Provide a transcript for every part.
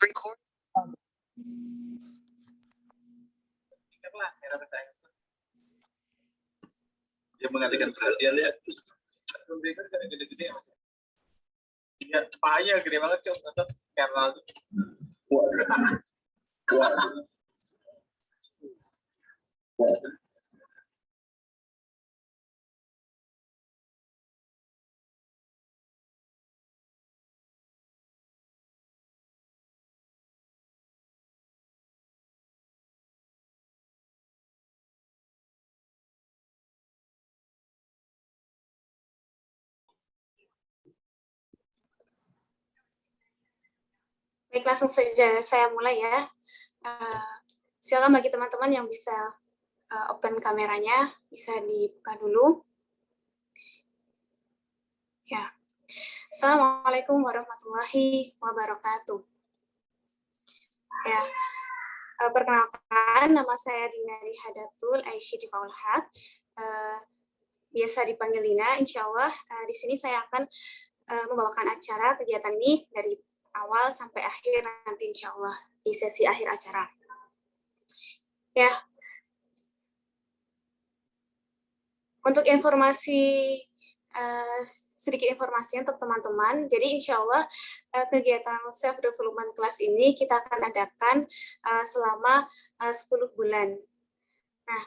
Record. Dia mengalihkan perhatian ya. Memberikan kan gede-gede. Iya, pahanya gede banget kan atau karena Baik, langsung saja saya mulai ya. Silakan bagi teman-teman yang bisa open kameranya, bisa dibuka dulu. Ya. Assalamualaikum warahmatullahi wabarakatuh. Ya. Perkenalkan, nama saya Dinari Hadatul Aisyah Faulhat. Biasa dipanggil Dina. Insya Allah di sini saya akan membawakan acara kegiatan ini dari awal sampai akhir nanti insya Allah di sesi akhir acara. Ya, untuk informasi, sedikit informasi untuk teman-teman. Jadi insya Allah kegiatan self development class ini kita akan adakan selama 10 bulan. Nah,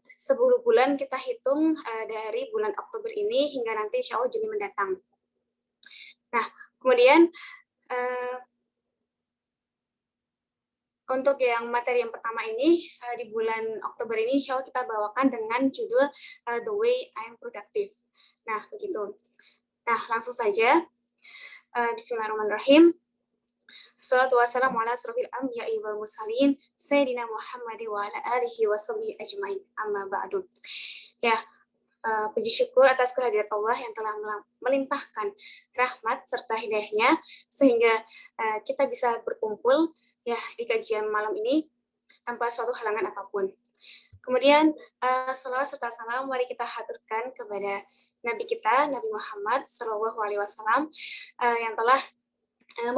10 bulan kita hitung dari bulan Oktober ini hingga nanti insya Allah Juni mendatang. Nah, kemudian untuk yang materi yang pertama ini, di bulan Oktober ini, insya Allah kita bawakan dengan judul The Way I Am Productive. Nah, begitu. Nah, langsung saja. Bismillahirrahmanirrahim. Assalatu wassalamu ala asrofil anbiya'i wal mursalin, Sayyidina Muhammad wa ala alihi wa sahbihi ajmain, amma ba'du. Ya, puji syukur atas kehadirat Allah yang telah melimpahkan rahmat serta hidayahnya sehingga kita bisa berkumpul ya di kajian malam ini tanpa suatu halangan apapun. Kemudian salawat serta salam mari kita haturkan kepada Nabi kita, Nabi Muhammad SAW yang telah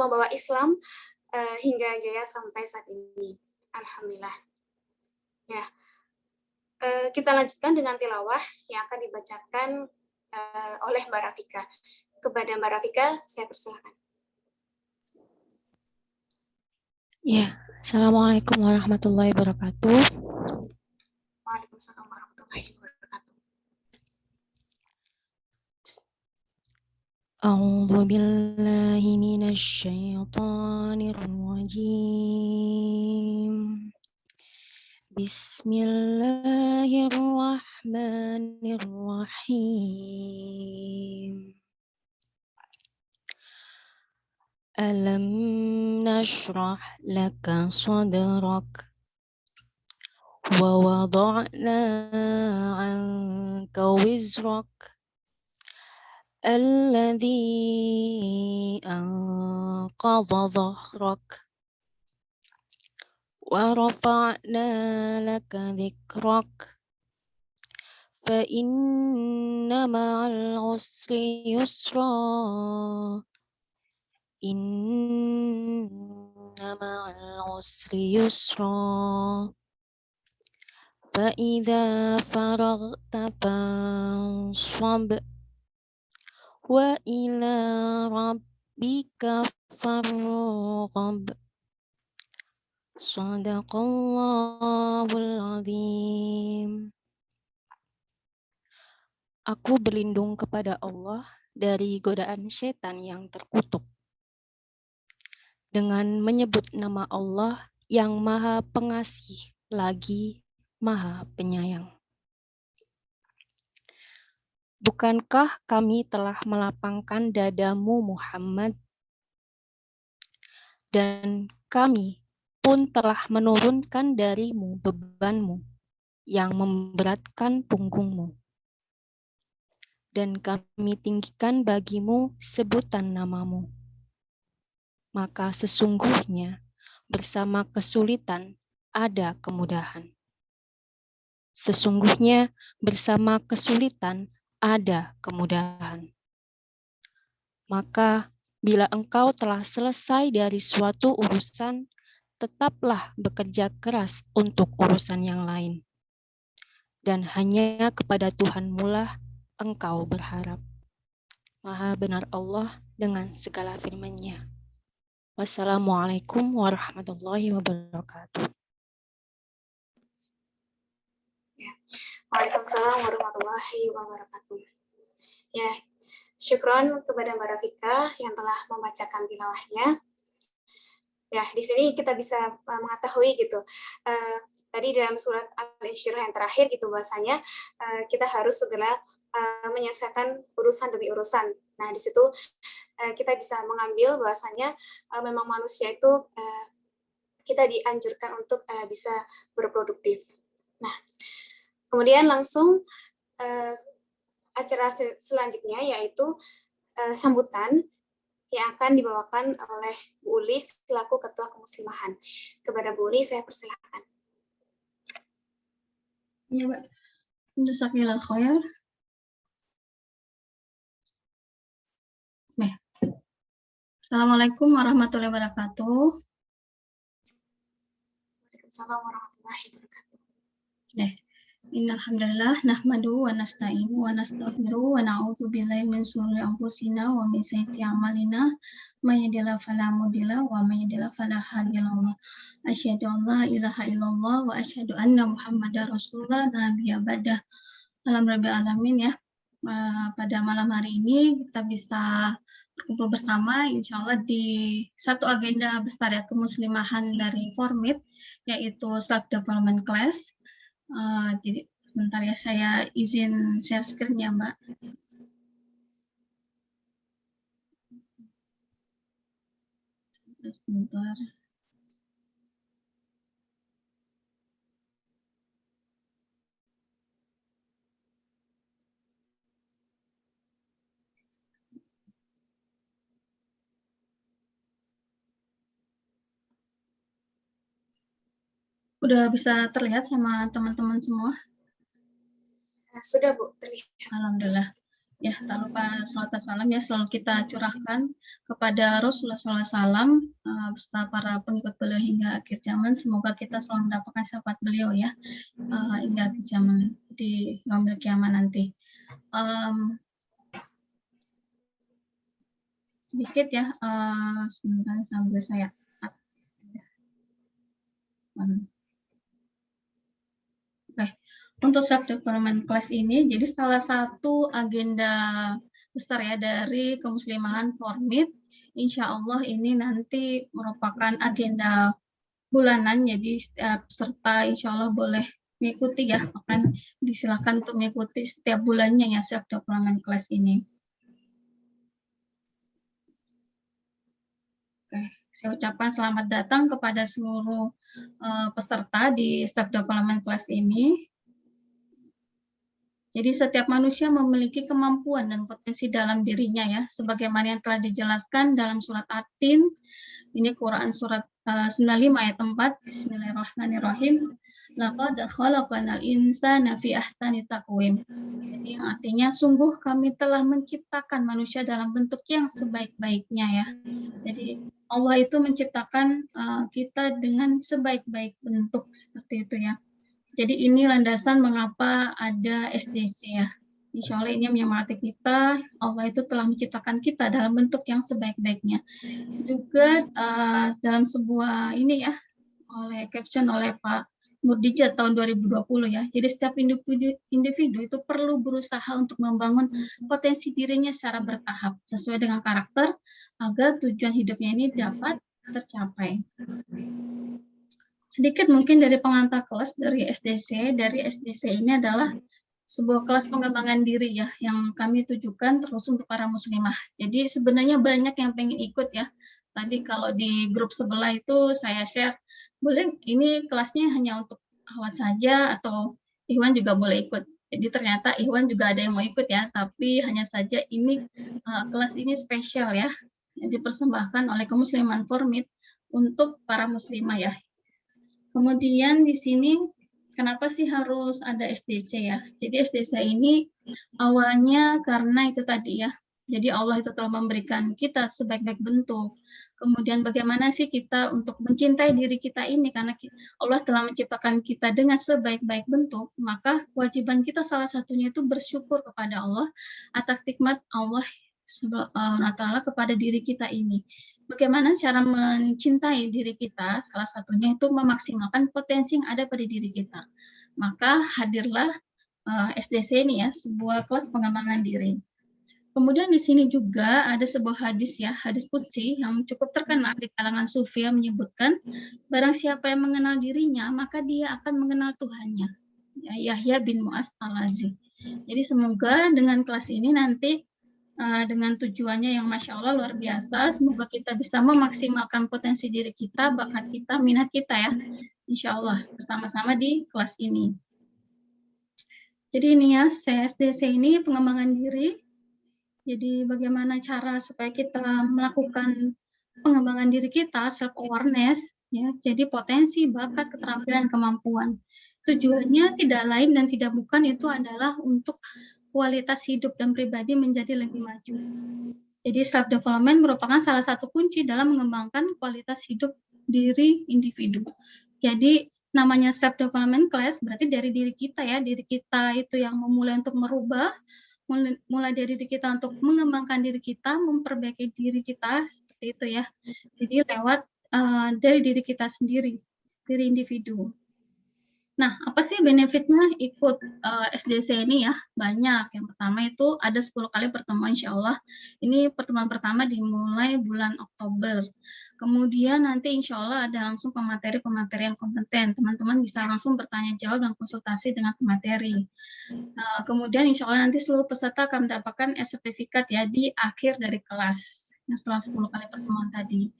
membawa Islam hingga jaya sampai saat ini. Alhamdulillah. Ya. Kita lanjutkan dengan tilawah yang akan dibacakan oleh Mbak Rafika. Kepada Mbak Rafika, saya persilakan. Ya, Assalamualaikum warahmatullahi wabarakatuh. Waalaikumsalam warahmatullahi wabarakatuh. A'udzu billahi minasy syaithanir rajim. Bismillahirrahmanirrahim. Alam nashrah laka sadrak wa wada'na 'anka wizrak alladhi anqadha dhahrak wa rafa'na laka dhikrak fa inna ma'al usri yusra inna ma'al usri yusra fa idza faraghta fansab wa ila rabbika farghab. Shadaqallahul azim. Aku berlindung kepada Allah dari godaan setan yang terkutuk dengan menyebut nama Allah yang Maha Pengasih lagi Maha Penyayang. Bukankah kami telah melapangkan dadamu Muhammad, dan kami pun telah menurunkan darimu bebanmu yang memberatkan punggungmu. Dan kami tinggikan bagimu sebutan namamu. Maka sesungguhnya bersama kesulitan ada kemudahan. Sesungguhnya bersama kesulitan ada kemudahan. Maka Bila engkau telah selesai dari suatu urusan, tetaplah bekerja keras untuk urusan yang lain. Dan hanya kepada Tuhanmu lah engkau berharap. Maha benar Allah dengan segala firman-Nya. Wassalamualaikum warahmatullahi wabarakatuh. Waalaikumsalam warahmatullahi wabarakatuh. Ya, syukron kepada Mbak Rafika yang telah membacakan tilawahnya. Ya, di sini kita bisa mengetahui gitu. Tadi dalam surat Al-Insyirah yang terakhir gitu bahasanya kita harus segera menyelesaikan urusan demi urusan. Nah, di situ kita bisa mengambil bahasanya memang manusia itu kita dianjurkan untuk bisa berproduktif. Nah, kemudian langsung acara selanjutnya yaitu sambutan yang akan dibawakan oleh Bu Uli selaku Ketua Kemuslimahan. Kepada Bu Uli saya persilakan. Ya, Mbak. Jazakallahu khair. Assalamualaikum warahmatullahi wabarakatuh. Waalaikumsalam warahmatullahi wabarakatuh. Innal hamdalillah nahmaduhu wa nasta'inu wa nastaghfiruhu wa na'udzu billahi min shururi anfusina wa min sayyiati a'malina may yahdihillahu fala mudilla wa may yudlil fala hadiyalah. Asyhadu an la ilaha illallah wa asyhadu anna Muhammadar Rasulullah nabiyya ba'da. Alhamdulillah alamin ya. Pada malam hari ini kita bisa berkumpul bersama insya Allah di satu agenda besar ya kemuslimahan dari Formit yaitu Self Development Class. Jadi sebentar ya saya izin share screen ya Mbak. Sebentar. Udah bisa terlihat sama teman-teman semua? Sudah Bu, terlihat. Alhamdulillah. Ya, tak lupa salawat dan salam ya selalu kita curahkan kepada Rasulullah SAW beserta para pengikut beliau hingga akhir zaman. Semoga kita selalu mendapatkan syafaat beliau ya hingga akhir zaman di yaumil kiamat nanti. Sedikit ya, sebentar sambil saya. Oke. Untuk Self Development Class ini, jadi salah satu agenda besar ya dari kemuslimahan Formit, insya Allah ini nanti merupakan agenda bulanan, jadi setiap peserta insya Allah boleh mengikuti ya, akan disilakan untuk mengikuti setiap bulannya ya Self Development Class ini. Oke, saya ucapkan selamat datang kepada seluruh peserta di Self Development Class ini. Jadi setiap manusia memiliki kemampuan dan potensi dalam dirinya ya, sebagaimana yang telah dijelaskan dalam surat At-Tin, ini Quran surat 95 ayat 4, Bismillahirrahmanirrahim. Laqad khalaqnal insana fi ahsani taqwim. Jadi artinya sungguh kami telah menciptakan manusia dalam bentuk yang sebaik-baiknya ya. Jadi Allah itu menciptakan kita dengan sebaik-baik bentuk seperti itu ya. Jadi ini landasan mengapa ada SDC ya. Insya Allah ini menyemangati kita, Allah itu telah menciptakan kita dalam bentuk yang sebaik-baiknya. Juga dalam sebuah ini ya, oleh caption oleh Pak Murdijat tahun 2020 ya. Jadi setiap individu itu perlu berusaha untuk membangun potensi dirinya secara bertahap, sesuai dengan karakter, agar tujuan hidupnya ini dapat tercapai. Sedikit mungkin dari pengantar kelas dari SDC. Dari SDC ini adalah sebuah kelas pengembangan diri ya, yang kami tujukan terus untuk para muslimah. Jadi sebenarnya banyak yang pengen ikut ya. Tadi kalau di grup sebelah itu saya share, boleh ini kelasnya hanya untuk Ahwat saja atau Ikhwan juga boleh ikut. Jadi ternyata Ikhwan juga ada yang mau ikut ya, tapi hanya saja ini kelas ini spesial ya, yang dipersembahkan oleh Kemuslimahan Formit untuk para muslimah ya. Kemudian di sini kenapa sih harus ada SDC ya? Jadi SDC ini awalnya karena itu tadi ya, Jadi Allah itu telah memberikan kita sebaik-baik bentuk. Kemudian bagaimana sih kita untuk mencintai diri kita ini, karena Allah telah menciptakan kita dengan sebaik-baik bentuk, maka kewajiban kita salah satunya itu bersyukur kepada Allah atas nikmat Allah SWT kepada diri kita ini. Bagaimana cara mencintai diri kita? Salah satunya itu memaksimalkan potensi yang ada pada diri kita. Maka hadirlah SDC ini ya, sebuah kelas pengembangan diri. Kemudian di sini juga ada sebuah hadis ya, hadis qudsi yang cukup terkenal di kalangan sufi yang menyebutkan, barang siapa yang mengenal dirinya, maka dia akan mengenal Tuhannya. Ya, Yahya bin Mu'az al-Lazi. Jadi semoga dengan kelas ini nanti dengan tujuannya yang Masya Allah luar biasa, semoga kita bisa memaksimalkan potensi diri kita, bakat kita, minat kita ya, Insya Allah bersama-sama di kelas ini. Jadi ini ya, CSDC ini pengembangan diri. Jadi bagaimana cara supaya kita melakukan pengembangan diri kita, self-awareness, ya. Jadi potensi, bakat, keterampilan, kemampuan. Tujuannya tidak lain dan tidak bukan itu adalah untuk kualitas hidup dan pribadi menjadi lebih maju. Jadi self-development merupakan salah satu kunci dalam mengembangkan kualitas hidup diri individu. Jadi namanya self-development class berarti dari diri kita ya, diri kita itu yang memulai untuk merubah, mulai dari diri kita untuk mengembangkan diri kita, memperbaiki diri kita, seperti itu ya. Jadi lewat dari diri kita sendiri, diri individu. Nah, apa sih benefitnya ikut SDC ini ya? Banyak. Yang pertama itu ada 10 kali pertemuan insya Allah. Ini pertemuan pertama dimulai bulan Oktober. Kemudian nanti insya Allah ada langsung pemateri-pemateri yang kompeten. Teman-teman bisa langsung bertanya jawab dan konsultasi dengan pemateri. Kemudian insya Allah nanti seluruh peserta akan mendapatkan sertifikat ya di akhir dari kelas. Yang setelah 10 kali pertemuan tadi.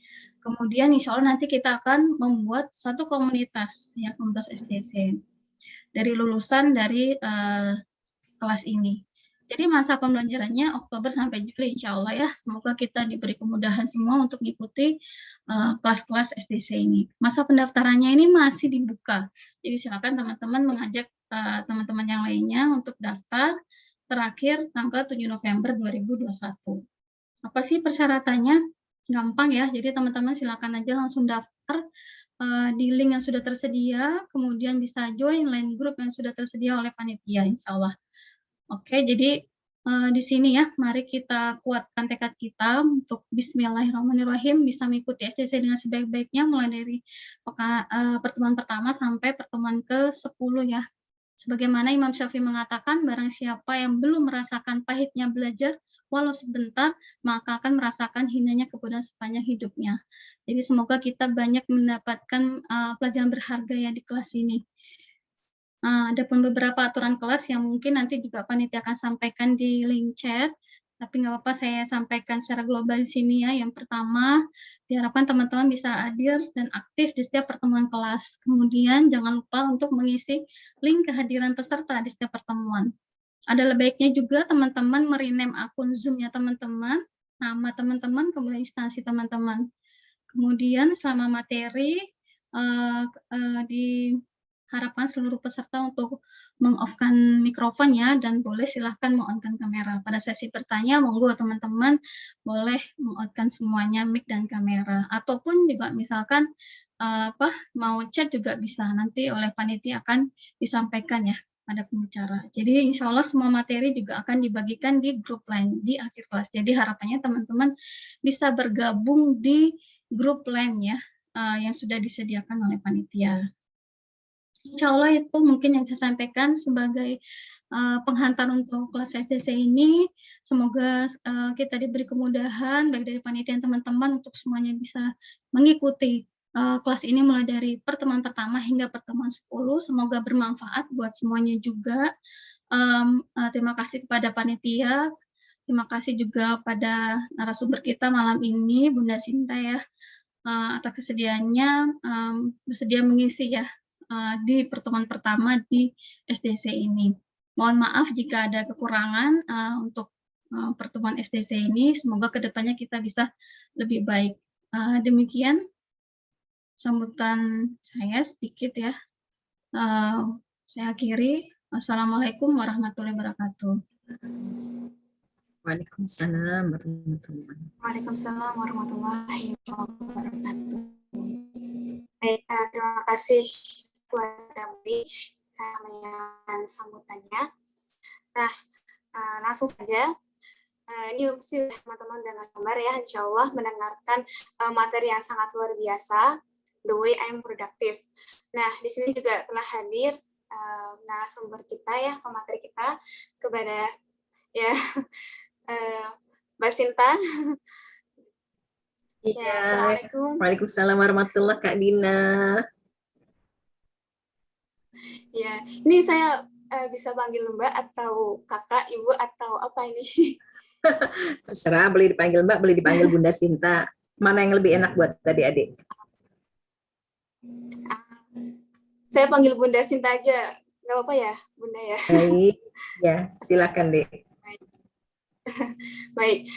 Kemudian insya Allah nanti kita akan membuat satu komunitas, ya komunitas SDC dari lulusan dari kelas ini. Jadi masa pembelajarannya Oktober sampai Juli insya Allah ya. Semoga kita diberi kemudahan semua untuk mengikuti kelas-kelas SDC ini. Masa pendaftarannya ini masih dibuka. Jadi silakan teman-teman mengajak teman-teman yang lainnya untuk daftar terakhir tanggal 7 November 2021. Apa sih persyaratannya? Gampang ya, jadi teman-teman silakan aja langsung daftar di link yang sudah tersedia, kemudian bisa join line group yang sudah tersedia oleh panitia, insya Allah. Oke, jadi di sini ya, mari kita kuatkan tekad kita untuk Bismillahirrahmanirrahim bisa mengikuti SDC dengan sebaik-baiknya, mulai dari pertemuan pertama sampai pertemuan ke-10 ya. Sebagaimana Imam Syafi'i mengatakan, barang siapa yang belum merasakan pahitnya belajar, walau sebentar, maka akan merasakan hinanya kebodohan sepanjang hidupnya. Jadi semoga kita banyak mendapatkan pelajaran berharga ya di kelas ini. Ada pun beberapa aturan kelas yang mungkin nanti juga panitia akan sampaikan di link chat, tapi nggak apa-apa saya sampaikan secara global di sini ya. Yang pertama, diharapkan teman-teman bisa hadir dan aktif di setiap pertemuan kelas. Kemudian jangan lupa untuk mengisi link kehadiran peserta di setiap pertemuan. Ada baiknya juga teman-teman merename akun Zoom-nya teman-teman, nama teman-teman, kemudian instansi teman-teman. Kemudian selama materi diharapkan seluruh peserta untuk meng-off-kan mikrofonnya dan boleh silahkan meng-on-kan kamera. Pada sesi bertanya, monggo teman-teman boleh meng-on-kan semuanya mic dan kamera. Ataupun juga misalkan mau chat juga bisa, nanti oleh panitia akan disampaikan ya pada pembicara. Jadi insya Allah semua materi juga akan dibagikan di grup lain di akhir kelas. Jadi harapannya teman-teman bisa bergabung di grup lain ya yang sudah disediakan oleh panitia. Insya Allah itu mungkin yang saya sampaikan sebagai penghantar untuk kelas SDC ini. Semoga kita diberi kemudahan baik dari panitia dan teman-teman untuk semuanya bisa mengikuti kelas ini mulai dari pertemuan pertama hingga pertemuan 10. Semoga bermanfaat buat semuanya juga. Terima kasih kepada panitia. Terima kasih juga pada narasumber kita malam ini, Bunda Sinta ya, atas kesediaannya bersedia mengisi ya di pertemuan pertama di SDC ini. Mohon maaf jika ada kekurangan untuk pertemuan SDC ini. Semoga kedepannya kita bisa lebih baik. Demikian sambutan saya sedikit ya. Saya akhiri. Wassalamualaikum warahmatullahi wabarakatuh. Waalaikumsalam warahmatullahi wabarakatuh. Waalaikumsalam warahmatullahi wabarakatuh. Baik, terima kasih kepada Budi dengan sambutannya. Nah, langsung saja. Ini mesti teman-teman dengan gambar ya, insya Allah mendengarkan materi yang sangat luar biasa, The Way I'm Productive. Nah, di sini juga telah hadir narasumber kita ya, pemateri kita, kepada ya Mbak Sinta. Iya. Ya, Assalamualaikum. Waalaikumsalam warahmatullahi Kak Dina. Ya, ini saya bisa panggil Mbak atau Kakak, Ibu atau apa ini? Terserah, boleh dipanggil Mbak, boleh dipanggil Bunda Sinta. Mana yang lebih enak buat adik-adik? Saya panggil Bunda Sinta aja, nggak apa-apa ya, Bunda ya? Baik, ya silakan Dek. Baik,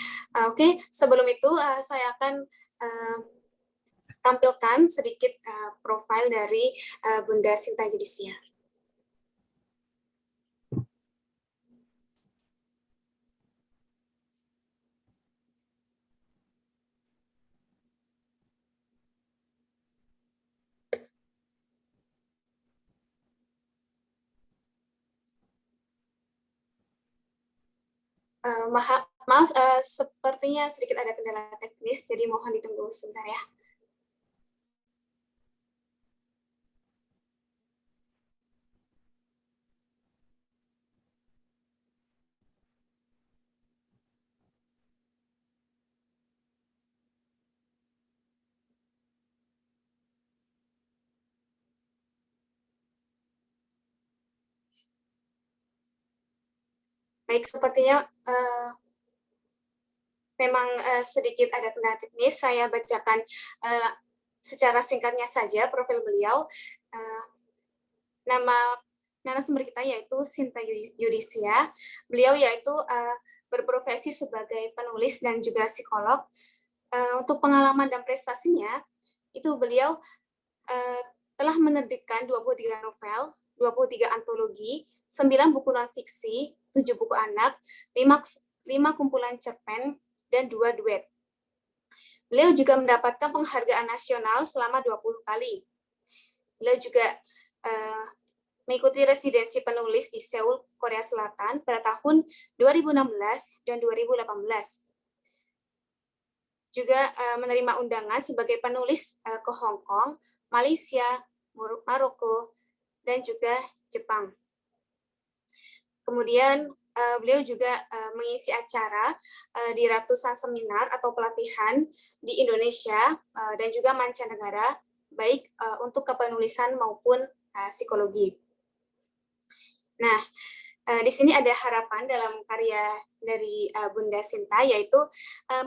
oke. Sebelum itu saya akan tampilkan sedikit profil dari Bunda Sinta Yudisia. Maaf, sepertinya sedikit ada kendala teknis, jadi mohon ditunggu sebentar ya. Baik, sepertinya memang sedikit ada kendala teknis. Saya bacakan secara singkatnya saja profil beliau. Nama narasumber kita yaitu Sinta Yudisia. Beliau yaitu berprofesi sebagai penulis dan juga psikolog. Untuk pengalaman dan prestasinya, itu beliau telah menerbitkan 23 novel, 23 antologi, 9 buku non-fiksi, 7 buku anak, 5 kumpulan cerpen, dan 2 duet. Beliau juga mendapatkan penghargaan nasional selama 20 kali. Beliau juga mengikuti residensi penulis di Seoul, Korea Selatan pada tahun 2016 dan 2018. Juga menerima undangan sebagai penulis ke Hong Kong, Malaysia, Maroko, dan juga Jepang. Kemudian beliau juga mengisi acara di ratusan seminar atau pelatihan di Indonesia dan juga mancanegara, baik untuk kepenulisan maupun psikologi. Nah, di sini ada harapan dalam karya dari Bunda Sinta, yaitu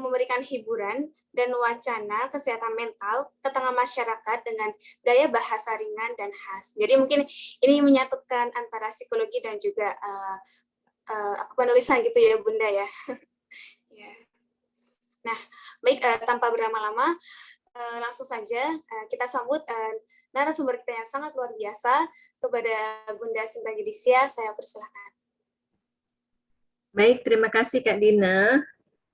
memberikan hiburan dan wacana kesehatan mental ke tengah masyarakat dengan gaya bahasa ringan dan khas. Jadi mungkin ini menyatukan antara psikologi dan juga penulisan gitu ya Bunda ya. Nah, baik, tanpa berlama-lama, langsung saja kita sambut narasumber kita yang sangat luar biasa. Kepada Bunda Sinta Yudisia, saya persilakan. Baik, terima kasih Kak Dina.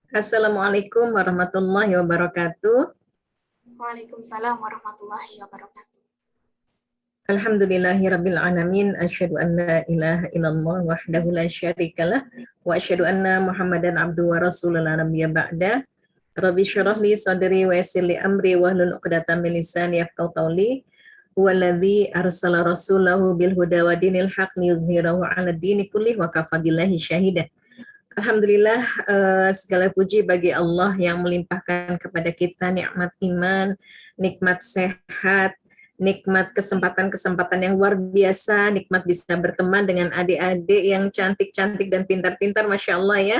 Assalamualaikum warahmatullahi wabarakatuh. Waalaikumsalam warahmatullahi wabarakatuh. Alhamdulillahirabbil alamin, asyhadu an la ilaha illallah wahdahu la syarikalah wa asyhadu anna Muhammadan abduhu wa rasuluhu la nabiyya ba'da. Rabbi syrah li sadri wa yassir li amri wahlul 'uqdatam min lisani yafqahu qawli. Huwallazi arsala rasulahu bil huda wa dinil haq liyuzhirahu 'ala dini kullih wa kafa billahi syahida. Alhamdulillah, segala puji bagi Allah yang melimpahkan kepada kita nikmat iman, nikmat sehat, nikmat kesempatan-kesempatan yang luar biasa, nikmat bisa berteman dengan adik-adik yang cantik-cantik dan pintar-pintar, Masya Allah ya.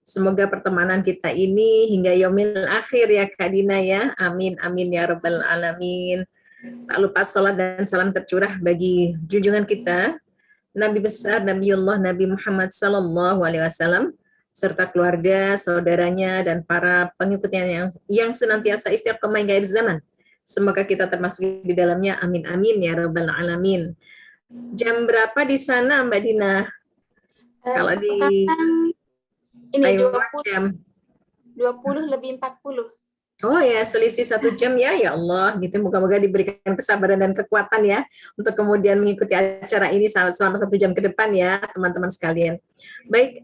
Semoga pertemanan kita ini hingga yaumil akhir ya Kak Dina ya. Amin, amin ya rabbal alamin. Tak lupa salat dan salam tercurah bagi junjungan kita, Nabi besar Nabiullah Nabi Muhammad Sallallahu Alaihi Wasallam serta keluarga, saudaranya dan para pengikutnya yang senantiasa istiqomah hingga akhir zaman. Semoga kita termasuk di dalamnya. Amin amin ya rabbal alamin. Jam berapa di sana Mbak Dina? Kalau di Ini Ayo 20 jam. lebih 40. Oh ya, selisih 1 jam ya, ya Allah, gitu. Moga-moga diberikan kesabaran dan kekuatan ya untuk kemudian mengikuti acara ini selama 1 jam ke depan ya, teman-teman sekalian. Baik,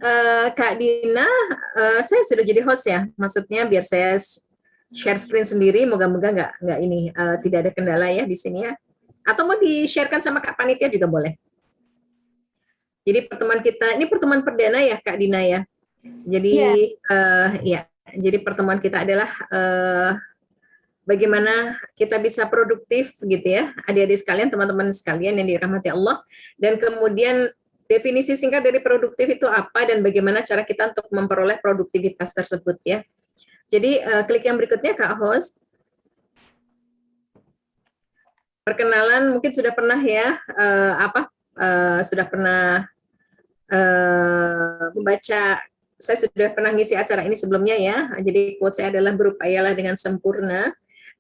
Kak Dina, saya sudah jadi host ya, maksudnya biar saya share screen sendiri. Moga-moga nggak ini tidak ada kendala ya di sini ya. Atau mau di-sharekan sama Kak Panitia juga boleh. Jadi pertemuan kita ini pertemuan perdana ya, Kak Dina ya. Jadi ya. Jadi pertemuan kita adalah bagaimana kita bisa produktif gitu ya, adik-adik sekalian, teman-teman sekalian yang dirahmati Allah. Dan kemudian definisi singkat dari produktif itu apa dan bagaimana cara kita untuk memperoleh produktivitas tersebut ya. Jadi klik yang berikutnya Kak Host. Perkenalan mungkin sudah pernah ya sudah pernah membaca. Saya sudah pernah ngisi acara ini sebelumnya ya. Jadi quote saya adalah berupayalah dengan sempurna,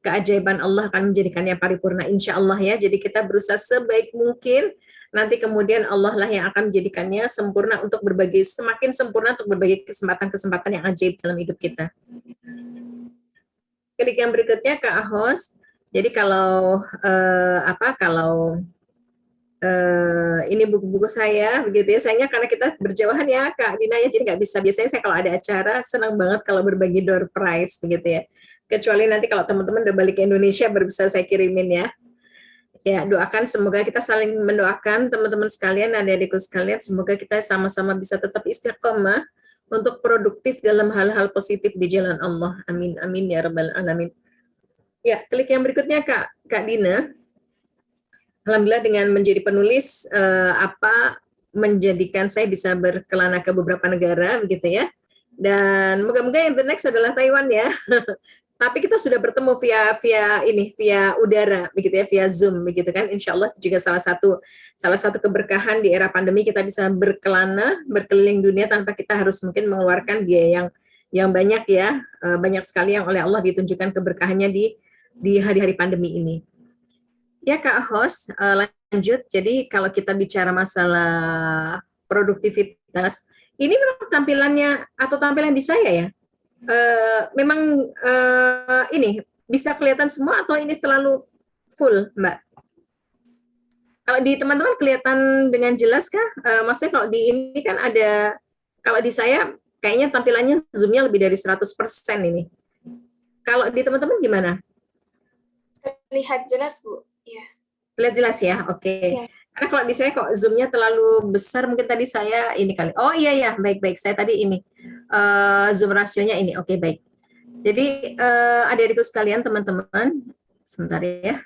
keajaiban Allah akan menjadikannya paripurna insya Allah ya. Jadi kita berusaha sebaik mungkin, nanti kemudian Allah lah yang akan menjadikannya sempurna untuk berbagi, semakin sempurna untuk berbagi kesempatan-kesempatan yang ajaib dalam hidup kita. Klik yang berikutnya Kak Host. Jadi kalau ini buku-buku saya begitu ya, sayangnya karena kita berjauhan ya Kak Dina ya, jadi nggak bisa. Biasanya saya kalau ada acara senang banget kalau berbagi door prize begitu ya, kecuali nanti kalau teman-teman udah balik ke Indonesia baru bisa saya kirimin ya. Ya, doakan semoga kita saling mendoakan teman-teman sekalian, adik-adikku sekalian, semoga kita sama-sama bisa tetap istiqomah untuk produktif dalam hal-hal positif di jalan Allah. Amin amin ya rabbal alamin. Ya, klik yang berikutnya Kak Dina. Alhamdulillah dengan menjadi penulis menjadikan saya bisa berkelana ke beberapa negara begitu ya. Dan moga-moga yang the next adalah Taiwan ya. Tapi kita sudah bertemu via udara begitu ya, via Zoom begitu kan. Insya Allah juga salah satu keberkahan di era pandemi, kita bisa berkelana berkeliling dunia tanpa kita harus mungkin mengeluarkan biaya yang banyak ya. Banyak sekali yang oleh Allah ditunjukkan keberkahannya di hari-hari pandemi ini. Ya Kak Host, lanjut. Jadi kalau kita bicara masalah produktivitas, ini memang tampilan di saya ya. Memang ini bisa kelihatan semua atau ini terlalu full, Mbak? Kalau di teman-teman kelihatan dengan jelas kah? Maksudnya kalau di ini kan ada, kalau di saya kayaknya tampilannya zoom-nya lebih dari 100% ini. Kalau di teman-teman gimana? Terlihat jelas, Bu. Ya. Lihat jelas ya, oke. Ya. Karena kalau di saya kok zoomnya terlalu besar, mungkin tadi saya ini kali. Oh iya, baik. Saya tadi ini zoom rasionya ini, oke baik. Jadi adik-adikku sekalian, teman-teman, sebentar ya.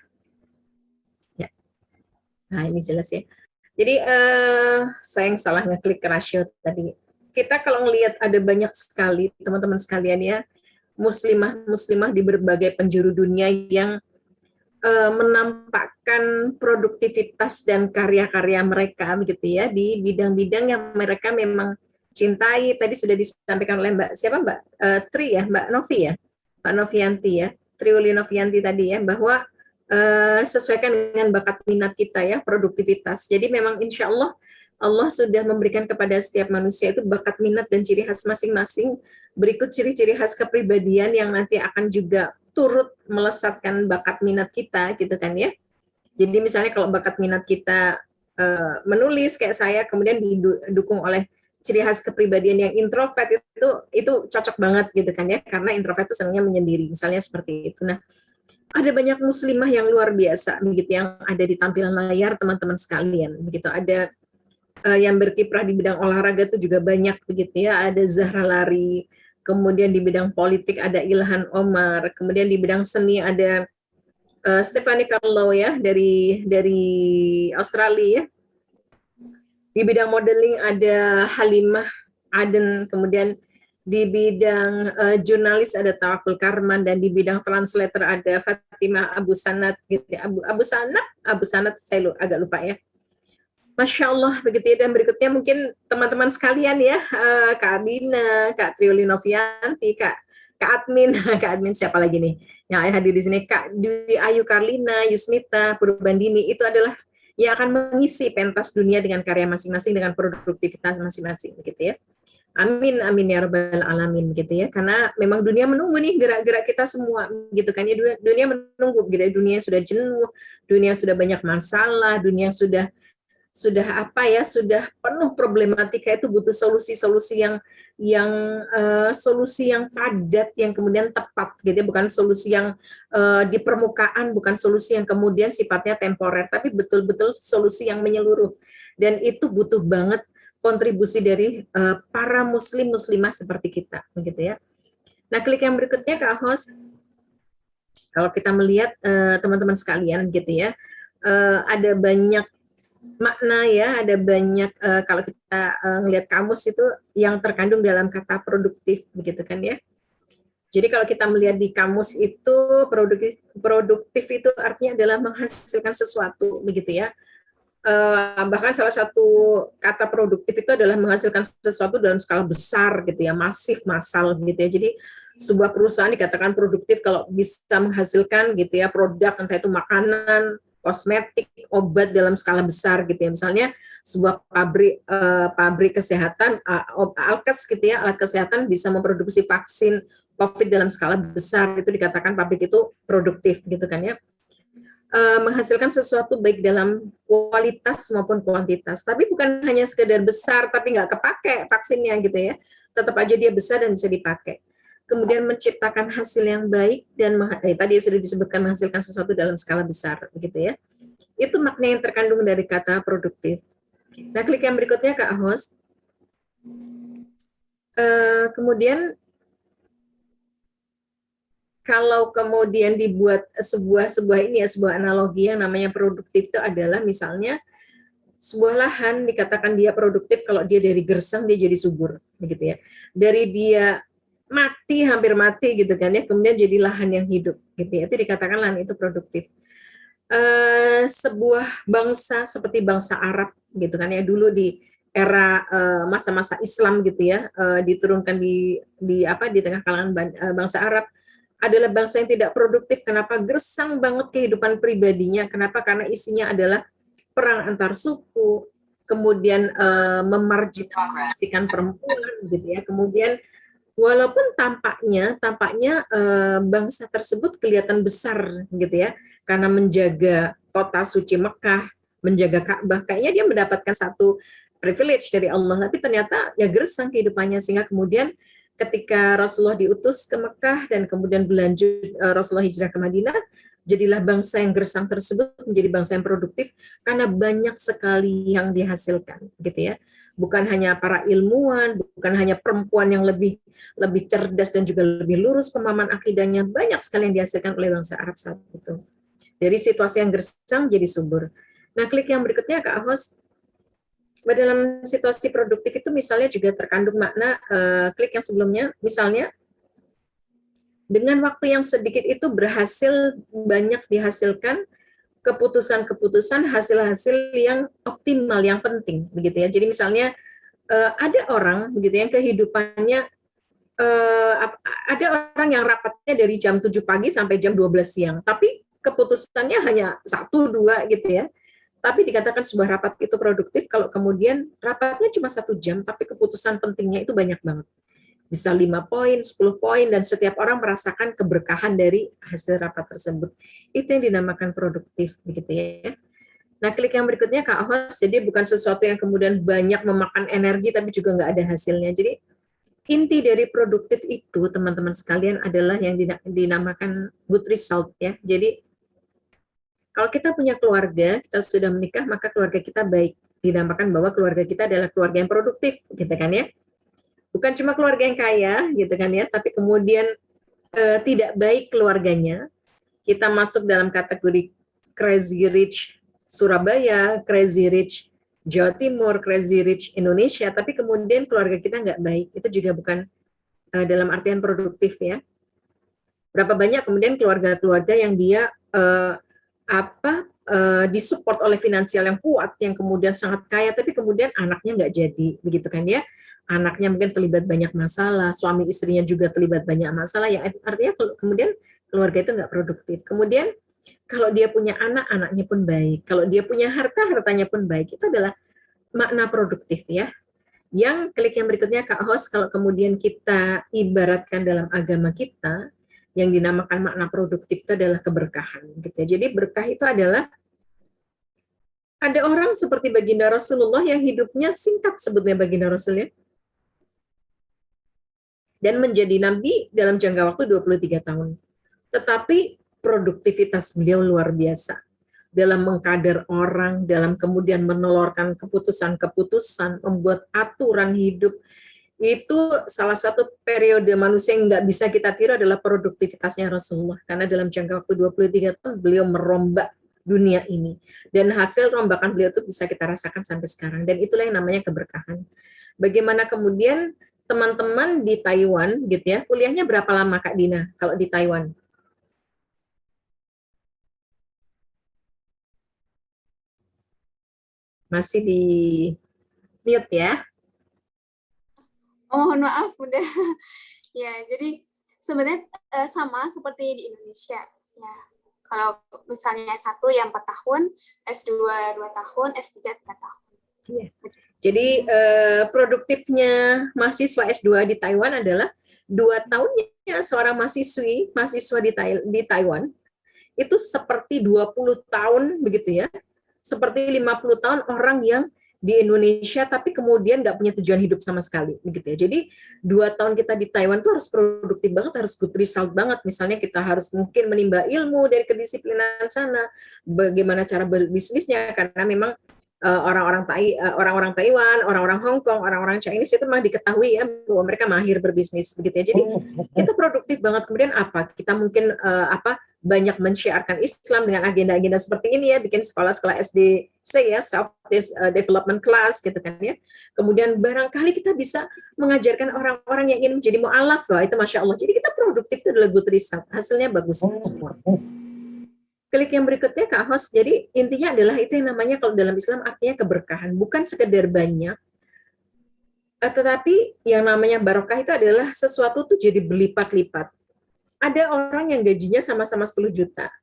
Nah ini jelas ya. Jadi saya yang salah ngeklik rasio tadi. Kita kalau ngelihat ada banyak sekali teman-teman sekalian ya, muslimah di berbagai penjuru dunia yang menampakkan produktivitas dan karya-karya mereka begitu ya di bidang-bidang yang mereka memang cintai. Tadi sudah disampaikan oleh Mbak Tri ya, Mbak Novi ya, Mbak Novianti ya, Triuli Novianti tadi ya, bahwa sesuaikan dengan bakat minat kita ya, produktivitas. Jadi memang insya Allah sudah memberikan kepada setiap manusia itu bakat minat dan ciri khas masing-masing. Berikut ciri-ciri khas kepribadian yang nanti akan juga turut melesatkan bakat minat kita gitu kan ya. Jadi misalnya kalau bakat minat kita menulis kayak saya, kemudian didukung oleh ciri khas kepribadian yang introvert, itu cocok banget gitu kan ya, karena introvert itu senangnya menyendiri misalnya seperti itu. Nah, ada banyak muslimah yang luar biasa begitu yang ada di tampilan layar teman-teman sekalian begitu. Ada yang berkiprah di bidang olahraga itu juga banyak begitu ya. Ada Zahra Lari, kemudian di bidang politik ada Ilhan Omar, kemudian di bidang seni ada Stephanie Carlo ya dari Australia ya. Di bidang modeling ada Halimah Aden, kemudian di bidang jurnalis ada Tawakul Karman, dan di bidang translator ada Fatimah Abu Sanat gitu ya. Abu Sanat saya agak lupa ya. Masya Allah begitu ya. Dan berikutnya mungkin teman-teman sekalian ya, Kak Adina, Kak Triuli Novianti, Kak Admin, Kak Admin siapa lagi nih yang hadir di sini, Kak Dwi Ayu Karlina, Yusnita Purbandini, itu adalah yang akan mengisi pentas dunia dengan karya masing-masing, dengan produktivitas masing-masing begitu ya. Amin, amin ya rabbal alamin gitu ya. Karena memang dunia menunggu nih gerak-gerak kita semua gitu kan ya. Dunia menunggu gitu ya. Dunia sudah jenuh, dunia sudah banyak masalah, dunia sudah apa ya, sudah penuh problematika, itu butuh solusi-solusi yang solusi yang padat, yang kemudian tepat gitu ya. Bukan solusi yang di permukaan, bukan solusi yang kemudian sifatnya temporer, tapi betul-betul solusi yang menyeluruh. Dan itu butuh banget kontribusi dari para muslimah seperti kita begitu ya. Nah, klik yang berikutnya Kak Host. Kalau kita melihat teman-teman sekalian gitu ya, ada banyak makna ya, ada banyak kalau kita ngelihat kamus itu yang terkandung dalam kata produktif begitu kan ya. Jadi kalau kita melihat di kamus itu produktif itu artinya adalah menghasilkan sesuatu begitu ya. Bahkan salah satu kata produktif itu adalah menghasilkan sesuatu dalam skala besar gitu ya, masif, massal gitu ya. Jadi sebuah perusahaan dikatakan produktif kalau bisa menghasilkan gitu ya produk, entah itu makanan, kosmetik, obat dalam skala besar gitu ya. Misalnya sebuah pabrik kesehatan, Alkes gitu ya, alat kesehatan bisa memproduksi vaksin COVID dalam skala besar, itu dikatakan pabrik itu produktif gitu kan ya. Menghasilkan sesuatu baik dalam kualitas maupun kuantitas. Tapi bukan hanya sekedar besar tapi nggak kepake vaksinnya gitu ya. Tetap aja dia besar dan bisa dipakai. Kemudian menciptakan hasil yang baik dan tadi sudah disebutkan menghasilkan sesuatu dalam skala besar begitu ya. Itu makna yang terkandung dari kata produktif. Nah, klik yang berikutnya Kak Host. Kemudian kalau kemudian dibuat sebuah analogi yang namanya produktif itu adalah misalnya sebuah lahan dikatakan dia produktif kalau dia dari gersang dia jadi subur begitu ya. Dari dia mati, hampir mati gitu kan ya, kemudian jadi lahan yang hidup gitu ya. Itu dikatakan lahan itu produktif. Sebuah bangsa seperti bangsa Arab gitu kan ya, dulu di era masa-masa Islam gitu ya, diturunkan di tengah kalangan bangsa Arab, adalah bangsa yang tidak produktif. Kenapa? Gersang banget kehidupan pribadinya. Kenapa? Karena isinya adalah perang antar suku, kemudian memarginalisasikan perempuan gitu ya. Kemudian walaupun tampaknya bangsa tersebut kelihatan besar gitu ya, karena menjaga kota suci Mekah, menjaga Ka'bah, kayaknya dia mendapatkan satu privilege dari Allah, tapi ternyata ya gersang kehidupannya, sehingga kemudian ketika Rasulullah diutus ke Mekah dan kemudian berlanjut Rasulullah hijrah ke Madinah, jadilah bangsa yang gersang tersebut menjadi bangsa yang produktif karena banyak sekali yang dihasilkan gitu ya. Bukan hanya para ilmuwan, bukan hanya perempuan yang lebih cerdas dan juga lebih lurus pemahaman akidahnya, banyak sekali yang dihasilkan oleh bangsa Arab saat itu. Dari situasi yang gersang jadi subur. Nah, klik yang berikutnya Kak Host. Dalam situasi produktif itu misalnya juga terkandung makna klik yang sebelumnya, misalnya dengan waktu yang sedikit itu berhasil banyak dihasilkan keputusan-keputusan, hasil-hasil yang optimal, yang penting begitu ya. Jadi misalnya ada orang begitu yang kehidupannya ada orang yang rapatnya dari jam 7 pagi sampai jam 12 siang, tapi keputusannya hanya 1-2 gitu ya. Tapi dikatakan sebuah rapat itu produktif kalau kemudian rapatnya cuma 1 jam, tapi keputusan pentingnya itu banyak banget. Bisa 5 poin, 10 poin, dan setiap orang merasakan keberkahan dari hasil rapat tersebut. Itu yang dinamakan produktif, begitu ya. Nah, klik yang berikutnya Kak Host, jadi bukan sesuatu yang kemudian banyak memakan energi, tapi juga nggak ada hasilnya. Jadi, inti dari produktif itu, teman-teman sekalian, adalah yang dinamakan good result, ya. Jadi, kalau kita punya keluarga, kita sudah menikah, maka keluarga kita baik. Dinamakan bahwa keluarga kita adalah keluarga yang produktif, gitu kan ya. Bukan cuma keluarga yang kaya, gitu kan ya, tapi kemudian tidak baik keluarganya. Kita masuk dalam kategori crazy rich Surabaya, crazy rich Jawa Timur, crazy rich Indonesia, tapi kemudian keluarga kita nggak baik. Itu juga bukan dalam artian produktif ya. Berapa banyak kemudian keluarga-keluarga yang dia disupport oleh finansial yang kuat, yang kemudian sangat kaya, tapi kemudian anaknya nggak jadi, begitu kan ya. Anaknya mungkin terlibat banyak masalah, suami istrinya juga terlibat banyak masalah, ya artinya kemudian keluarga itu nggak produktif. Kemudian kalau dia punya anak, anaknya pun baik. Kalau dia punya harta, hartanya pun baik. Itu adalah makna produktif ya. Yang klik yang berikutnya Kak Host, kalau kemudian kita ibaratkan dalam agama kita, yang dinamakan makna produktif itu adalah keberkahan. Gitu ya. Jadi berkah itu adalah ada orang seperti baginda Rasulullah yang hidupnya singkat sebetulnya baginda Rasulnya, dan menjadi nabi dalam jangka waktu 23 tahun. Tetapi produktivitas beliau luar biasa dalam mengkader orang, dalam kemudian menelurkan keputusan-keputusan, membuat aturan hidup. Itu salah satu periode manusia yang nggak bisa kita tiru adalah produktivitasnya Rasulullah. Karena dalam jangka waktu 23 tahun beliau merombak dunia ini. Dan hasil rombakan beliau itu bisa kita rasakan sampai sekarang. Dan itulah yang namanya keberkahan. Bagaimana kemudian teman-teman di Taiwan gitu ya, kuliahnya berapa lama Kak Dina kalau di Taiwan? Masih di mute ya? Oh, mohon maaf, udah. Ya, jadi sebenarnya sama seperti di Indonesia. Ya, kalau misalnya S1 yang 4 tahun, S2 2 tahun, S3 3 tahun. Iya. Jadi produktifnya mahasiswa S2 di Taiwan adalah 2 tahunnya seorang mahasiswa di Taiwan itu seperti 20 tahun begitu ya. Seperti 50 tahun orang yang di Indonesia tapi kemudian nggak punya tujuan hidup sama sekali begitu ya. Jadi 2 tahun kita di Taiwan tuh harus produktif banget, harus good result banget. Misalnya kita harus mungkin menimba ilmu dari kedisiplinan sana, bagaimana cara berbisnisnya, karena memang orang-orang Taiwan, orang-orang Hong Kong, orang-orang Chinese itu memang diketahui ya bahwa mereka mahir berbisnis begitu ya. Jadi kita produktif banget. Kemudian apa? Kita mungkin banyak men-syiarkan Islam dengan agenda-agenda seperti ini ya, bikin sekolah-sekolah SDC ya, self development class gitu kan ya. Kemudian barangkali kita bisa mengajarkan orang-orang yang ingin menjadi mu'alaf, wah itu Masya Allah. Jadi kita produktif itu adalah good result, hasilnya bagus semua. Klik yang berikutnya Kak Host, jadi intinya adalah itu yang namanya kalau dalam Islam artinya keberkahan, bukan sekedar banyak, tetapi yang namanya barokah itu adalah sesuatu tuh jadi berlipat-lipat. Ada orang yang gajinya sama-sama 10 juta.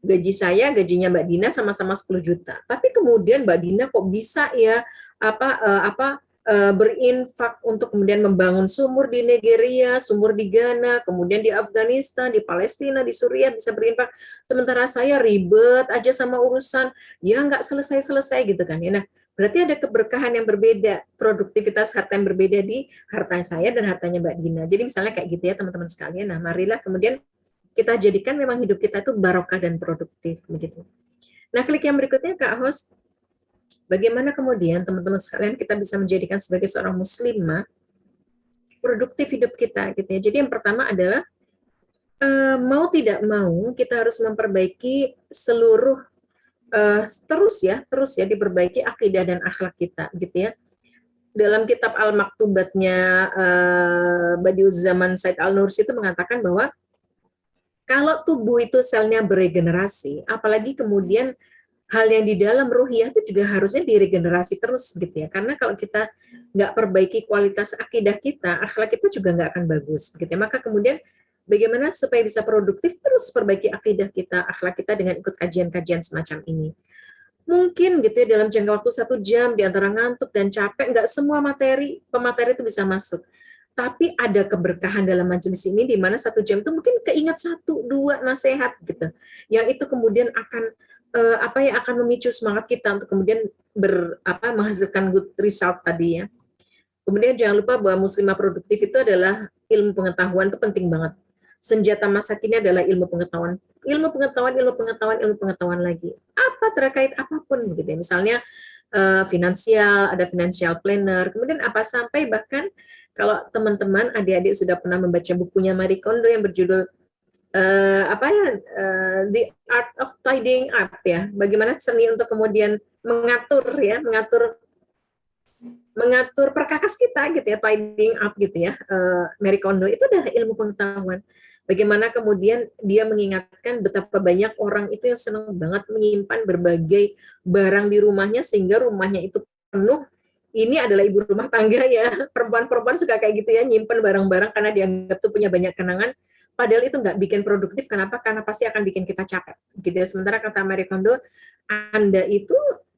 Gaji saya, gajinya Mbak Dina sama-sama 10 juta. Tapi kemudian Mbak Dina kok bisa ya berinfak untuk kemudian membangun sumur di Nigeria, sumur di Ghana, kemudian di Afghanistan, di Palestina, di Suriah bisa berinfak. Sementara saya ribet aja sama urusan, ya nggak selesai-selesai gitu kan ya. Nah, berarti ada keberkahan yang berbeda, produktivitas harta yang berbeda di harta saya dan hartanya Mbak Dina. Jadi misalnya kayak gitu ya teman-teman sekalian. Nah, marilah kemudian kita jadikan memang hidup kita itu barokah dan produktif begitu. Nah, klik yang berikutnya Kak Host. Bagaimana kemudian teman-teman sekalian kita bisa menjadikan sebagai seorang muslimah produktif hidup kita gitu ya. Jadi yang pertama adalah mau tidak mau kita harus memperbaiki seluruh terus ya diperbaiki akidah dan akhlak kita gitu ya. Dalam kitab Al-Maktubatnya Badiu'zzaman Said Al-Nursi itu mengatakan bahwa kalau tubuh itu selnya beregenerasi, apalagi kemudian hal yang di dalam ruhiyah itu juga harusnya diregenerasi terus gitu ya. Karena kalau kita nggak perbaiki kualitas akidah kita, akhlak kita juga nggak akan bagus gitu ya. Maka kemudian bagaimana supaya bisa produktif, terus perbaiki akidah kita, akhlak kita dengan ikut kajian-kajian semacam ini. Mungkin gitu ya dalam jangka waktu 1 jam di antara ngantuk dan capek, nggak semua pemateri itu bisa masuk. Tapi ada keberkahan dalam majelis ini di mana 1 jam itu mungkin keingat 1-2 nasihat gitu. Yang itu kemudian akan akan memicu semangat kita untuk kemudian menghasilkan good result tadi ya. Kemudian jangan lupa bahwa muslimah produktif itu adalah ilmu pengetahuan, itu penting banget. Senjata masa kini adalah ilmu pengetahuan. Ilmu pengetahuan lagi. Apa terkait apapun gitu ya. Misalnya finansial, ada financial planner, kemudian apa sampai bahkan kalau teman-teman adik-adik sudah pernah membaca bukunya Marie Kondo yang berjudul The Art of Tidying Up ya, bagaimana seni untuk kemudian mengatur perkakas kita gitu ya, tidying up gitu ya. Marie Kondo itu adalah ilmu pengetahuan. Bagaimana kemudian dia mengingatkan betapa banyak orang itu yang senang banget menyimpan berbagai barang di rumahnya sehingga rumahnya itu penuh. Ini adalah ibu rumah tangga ya, perempuan-perempuan suka kayak gitu ya, nyimpan barang-barang karena dianggap tuh punya banyak kenangan. Padahal itu nggak bikin produktif. Kenapa? Karena pasti akan bikin kita capek. Gitu ya. Sementara kata Marie Kondo, Anda itu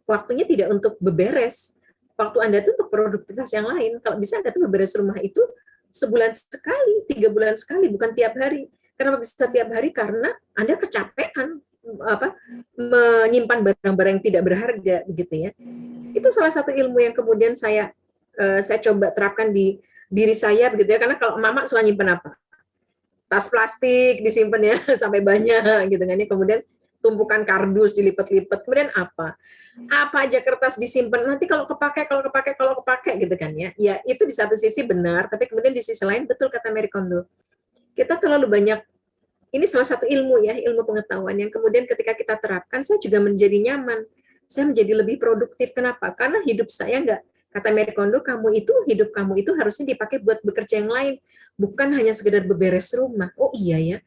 waktunya tidak untuk beberes. waktu Anda tuh untuk produktivitas yang lain. Kalau bisa Anda tuh beberes rumah itu sebulan sekali, 3 bulan sekali, bukan tiap hari. Kenapa bisa tiap hari? Karena Anda kecapean menyimpan barang-barang yang tidak berharga, begitu ya. Itu salah satu ilmu yang kemudian saya coba terapkan di diri saya, begitu ya. Karena kalau mama suka nyimpen apa? Tas plastik disimpan ya sampai banyak, gitu kan ya. Kemudian tumpukan kardus dilipat-lipat. Kemudian apa aja kertas disimpan, nanti kalau kepake gitu kan ya. Ya itu di satu sisi benar, tapi kemudian di sisi lain betul kata Marie Kondo. Kita terlalu banyak, ini salah satu ilmu ya, ilmu pengetahuan yang kemudian ketika kita terapkan, saya juga menjadi nyaman. Saya menjadi lebih produktif. Kenapa? Karena hidup saya enggak, kata Marie Kondo, hidup kamu itu harusnya dipakai buat bekerja yang lain, bukan hanya sekedar beberes rumah. Oh iya ya,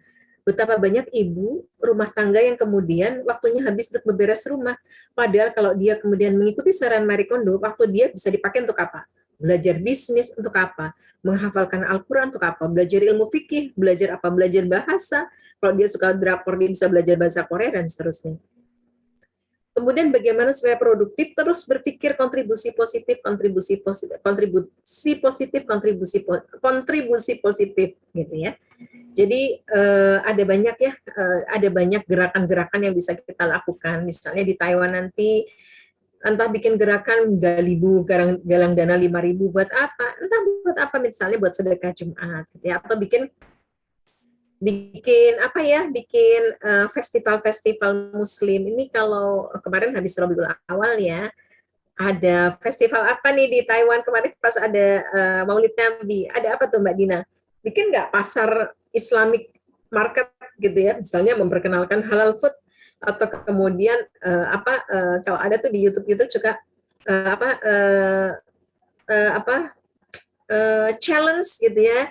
betapa banyak ibu rumah tangga yang kemudian waktunya habis untuk beberes rumah. Padahal kalau dia kemudian mengikuti saran Marie Kondo, waktu dia bisa dipakai untuk apa? Belajar bisnis untuk apa? Menghafalkan Al-Quran untuk apa? Belajar ilmu fikih, belajar apa? Belajar bahasa. Kalau dia suka drakor, dia bisa belajar bahasa Korea, dan seterusnya. Kemudian bagaimana supaya produktif, terus berpikir kontribusi positif, gitu ya. Jadi ada banyak ya, ada banyak gerakan-gerakan yang bisa kita lakukan. Misalnya di Taiwan nanti, entah bikin gerakan galang dana 5.000 buat apa, entah buat apa, misalnya buat sedekah Jumat, gitu ya, atau bikin festival-festival Muslim. Ini kalau kemarin habis Rabiul Awal ya, ada festival apa nih di Taiwan kemarin pas ada Maulid Nabi, ada apa tuh Mbak Dina? Bikin nggak pasar Islamic market gitu ya, misalnya memperkenalkan halal food, atau kemudian kalau ada tuh di YouTube juga challenge gitu ya,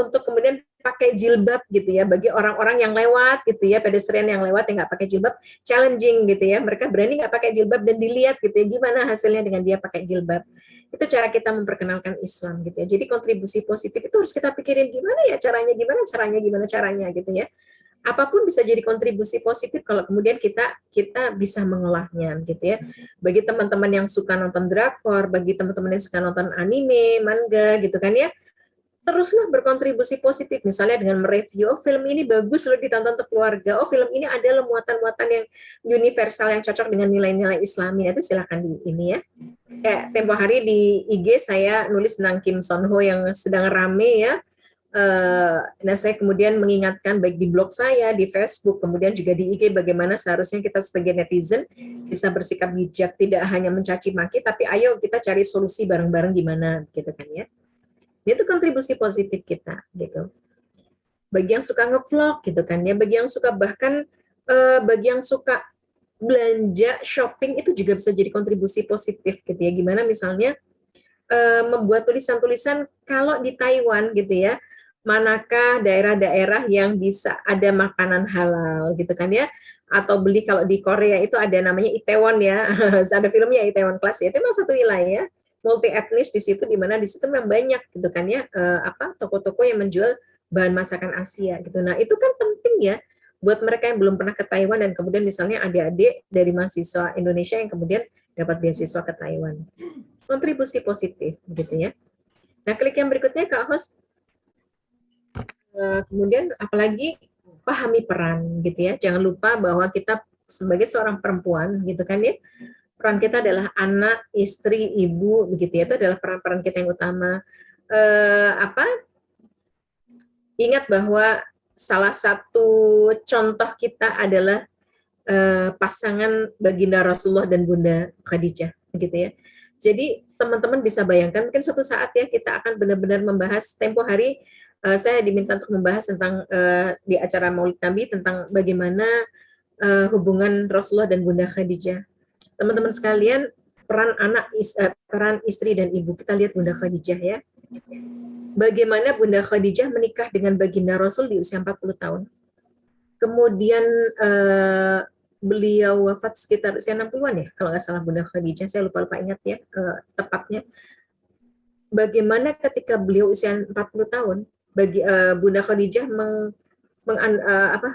untuk kemudian pakai jilbab gitu ya, bagi orang-orang yang lewat gitu ya, pedestrian yang lewat yang nggak pakai jilbab, challenging gitu ya, mereka berani nggak pakai jilbab dan dilihat gitu ya, gimana hasilnya dengan dia pakai jilbab. Itu cara kita memperkenalkan Islam gitu ya. Jadi kontribusi positif itu harus kita pikirin gimana caranya gitu ya. Apapun bisa jadi kontribusi positif kalau kemudian kita bisa mengolahnya gitu ya. Bagi teman-teman yang suka nonton drakor, bagi teman-teman yang suka nonton anime, manga gitu kan ya, teruslah berkontribusi positif, misalnya dengan mereview, oh film ini bagus loh ditonton untuk keluarga, oh film ini ada muatan-muatan yang universal yang cocok dengan nilai-nilai Islami, itu silakan di ini ya. Kayak tempo hari di IG saya nulis tentang Kim Son Ho yang sedang rame ya. Nah saya kemudian mengingatkan baik di blog saya, di Facebook, kemudian juga di IG, bagaimana seharusnya kita sebagai netizen bisa bersikap bijak, tidak hanya mencaci maki, tapi ayo kita cari solusi bareng-bareng gimana gitu kan ya. Itu kontribusi positif kita gitu. Bagi yang suka ngevlog gitu kan ya, bagi yang suka bahkan bagi yang suka belanja shopping, itu juga bisa jadi kontribusi positif gitu ya. Gimana misalnya membuat tulisan-tulisan kalau di Taiwan gitu ya, manakah daerah-daerah yang bisa ada makanan halal gitu kan ya, atau beli, kalau di Korea itu ada namanya Itaewon ya, ada filmnya Itaewon Class ya, itu memang satu wilayah multi etnis di situ, di mana di situ memang banyak gitu kan ya, toko-toko yang menjual bahan masakan Asia gitu. Nah itu kan penting ya buat mereka yang belum pernah ke Taiwan, dan kemudian misalnya adik-adik dari mahasiswa Indonesia yang kemudian dapat beasiswa ke Taiwan. Kontribusi positif gitu ya. Nah klik yang berikutnya Kak Host. Kemudian apalagi pahami peran gitu ya. Jangan lupa bahwa kita sebagai seorang perempuan gitu kan ya, peran kita adalah anak, istri, ibu, begitu ya. Itu adalah peran-peran kita yang utama. Ingat bahwa salah satu contoh kita adalah pasangan baginda Rasulullah dan Bunda Khadijah, begitu ya. Jadi teman-teman bisa bayangkan, mungkin suatu saat ya kita akan benar-benar membahas, tempo hari saya diminta untuk membahas tentang di acara Maulid Nabi tentang bagaimana hubungan Rasulullah dan Bunda Khadijah. Teman-teman sekalian, peran istri dan ibu, kita lihat Bunda Khadijah ya. Bagaimana Bunda Khadijah menikah dengan baginda Rasul di usia 40 tahun. Kemudian beliau wafat sekitar usia 60-an ya, kalau nggak salah Bunda Khadijah, saya lupa ingat ya tepatnya. Bagaimana ketika beliau usia 40 tahun, Bunda Khadijah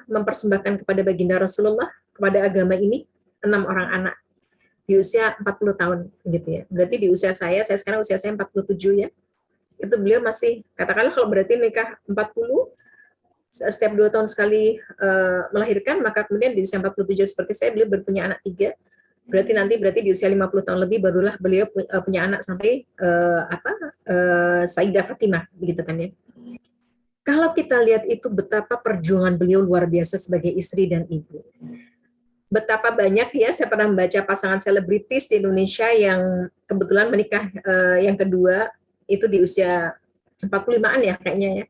mempersembahkan kepada baginda Rasulullah, kepada agama ini, 6 orang anak. di usia 40 tahun gitu ya. Berarti di usia saya sekarang usia saya 47 ya. Itu beliau masih, katakanlah kalau berarti nikah 40, setiap 2 tahun sekali melahirkan, maka kemudian di usia 47 seperti saya, beliau punya anak 3. Berarti di usia 50 tahun lebih barulah beliau punya anak sampai Sayyidah Fatimah begitu kan ya. Kalau kita lihat itu betapa perjuangan beliau luar biasa sebagai istri dan ibu. Betapa banyak ya, saya pernah membaca pasangan selebritis di Indonesia yang kebetulan menikah yang kedua itu di usia 45-an ya kayaknya ya.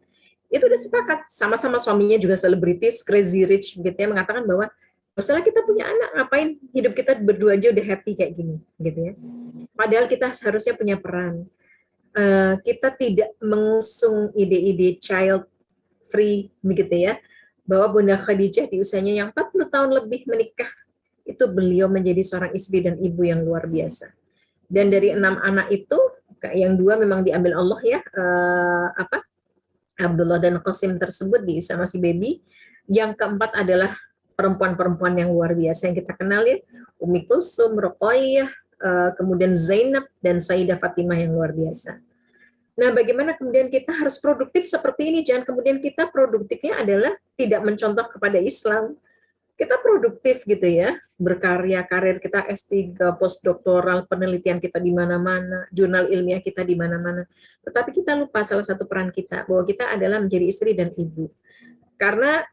Itu udah sepakat, sama-sama suaminya juga selebritis, crazy rich gitu ya, mengatakan bahwa masalah kita punya anak, ngapain hidup kita berdua aja udah happy kayak gini gitu ya. Padahal kita seharusnya punya peran. Kita tidak mengusung ide-ide child free begitu ya, bahwa Bunda Khadijah di usianya yang 40 tahun lebih menikah, itu beliau menjadi seorang istri dan ibu yang luar biasa. Dan dari 6 anak itu, yang 2 memang diambil Allah ya, Abdullah dan Qasim tersebut di usia masih baby. Yang keempat adalah perempuan-perempuan yang luar biasa yang kita kenal ya, Umi Kulsum, Ruqayyah, kemudian Zainab dan Sayyidah Fatimah yang luar biasa. Nah, bagaimana kemudian kita harus produktif seperti ini? Jangan kemudian kita produktifnya adalah tidak mencontoh kepada Islam. Kita produktif gitu ya, berkarya, karir kita S3, postdoktoral, penelitian kita di mana-mana, jurnal ilmiah kita di mana-mana. Tetapi kita lupa salah satu peran kita, bahwa kita adalah menjadi istri dan ibu. Karena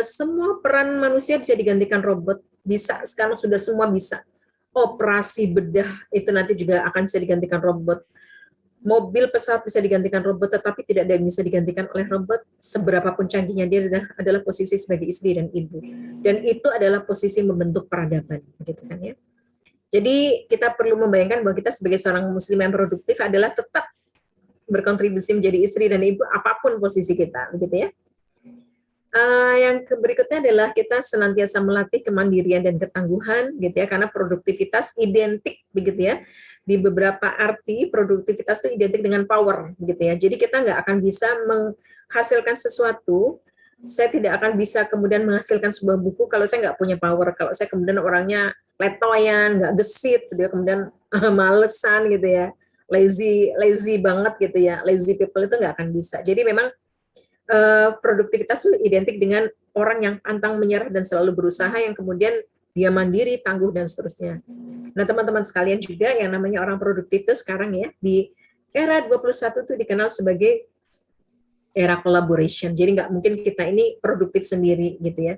semua peran manusia bisa digantikan robot, bisa, sekarang sudah semua bisa. Operasi bedah itu nanti juga akan bisa digantikan robot. Mobil, pesawat bisa digantikan robot, tetapi tidak ada yang bisa digantikan oleh robot. Seberapapun canggihnya dia adalah posisi sebagai istri dan ibu. Dan itu adalah posisi membentuk peradaban, gitu kan ya. Jadi kita perlu membayangkan bahwa kita sebagai seorang muslim yang produktif adalah tetap berkontribusi menjadi istri dan ibu apapun posisi kita, begitu ya. Yang berikutnya adalah kita senantiasa melatih kemandirian dan ketangguhan, gitu ya, karena produktivitas identik, begitu ya. Di beberapa arti produktivitas itu identik dengan power, gitu ya. Jadi kita nggak akan bisa menghasilkan sesuatu. Saya tidak akan bisa kemudian menghasilkan sebuah buku kalau saya nggak punya power. Kalau saya kemudian orangnya letoyan, nggak gesit, gitu ya, kemudian malesan, gitu ya, lazy banget, gitu ya. Lazy people itu nggak akan bisa. Jadi memang produktivitas itu identik dengan orang yang pantang menyerah dan selalu berusaha, yang kemudian dia mandiri, tangguh, dan seterusnya. Nah, teman-teman sekalian juga yang namanya orang produktif itu sekarang ya, di era 21 itu dikenal sebagai era collaboration. Jadi nggak mungkin kita ini produktif sendiri gitu ya.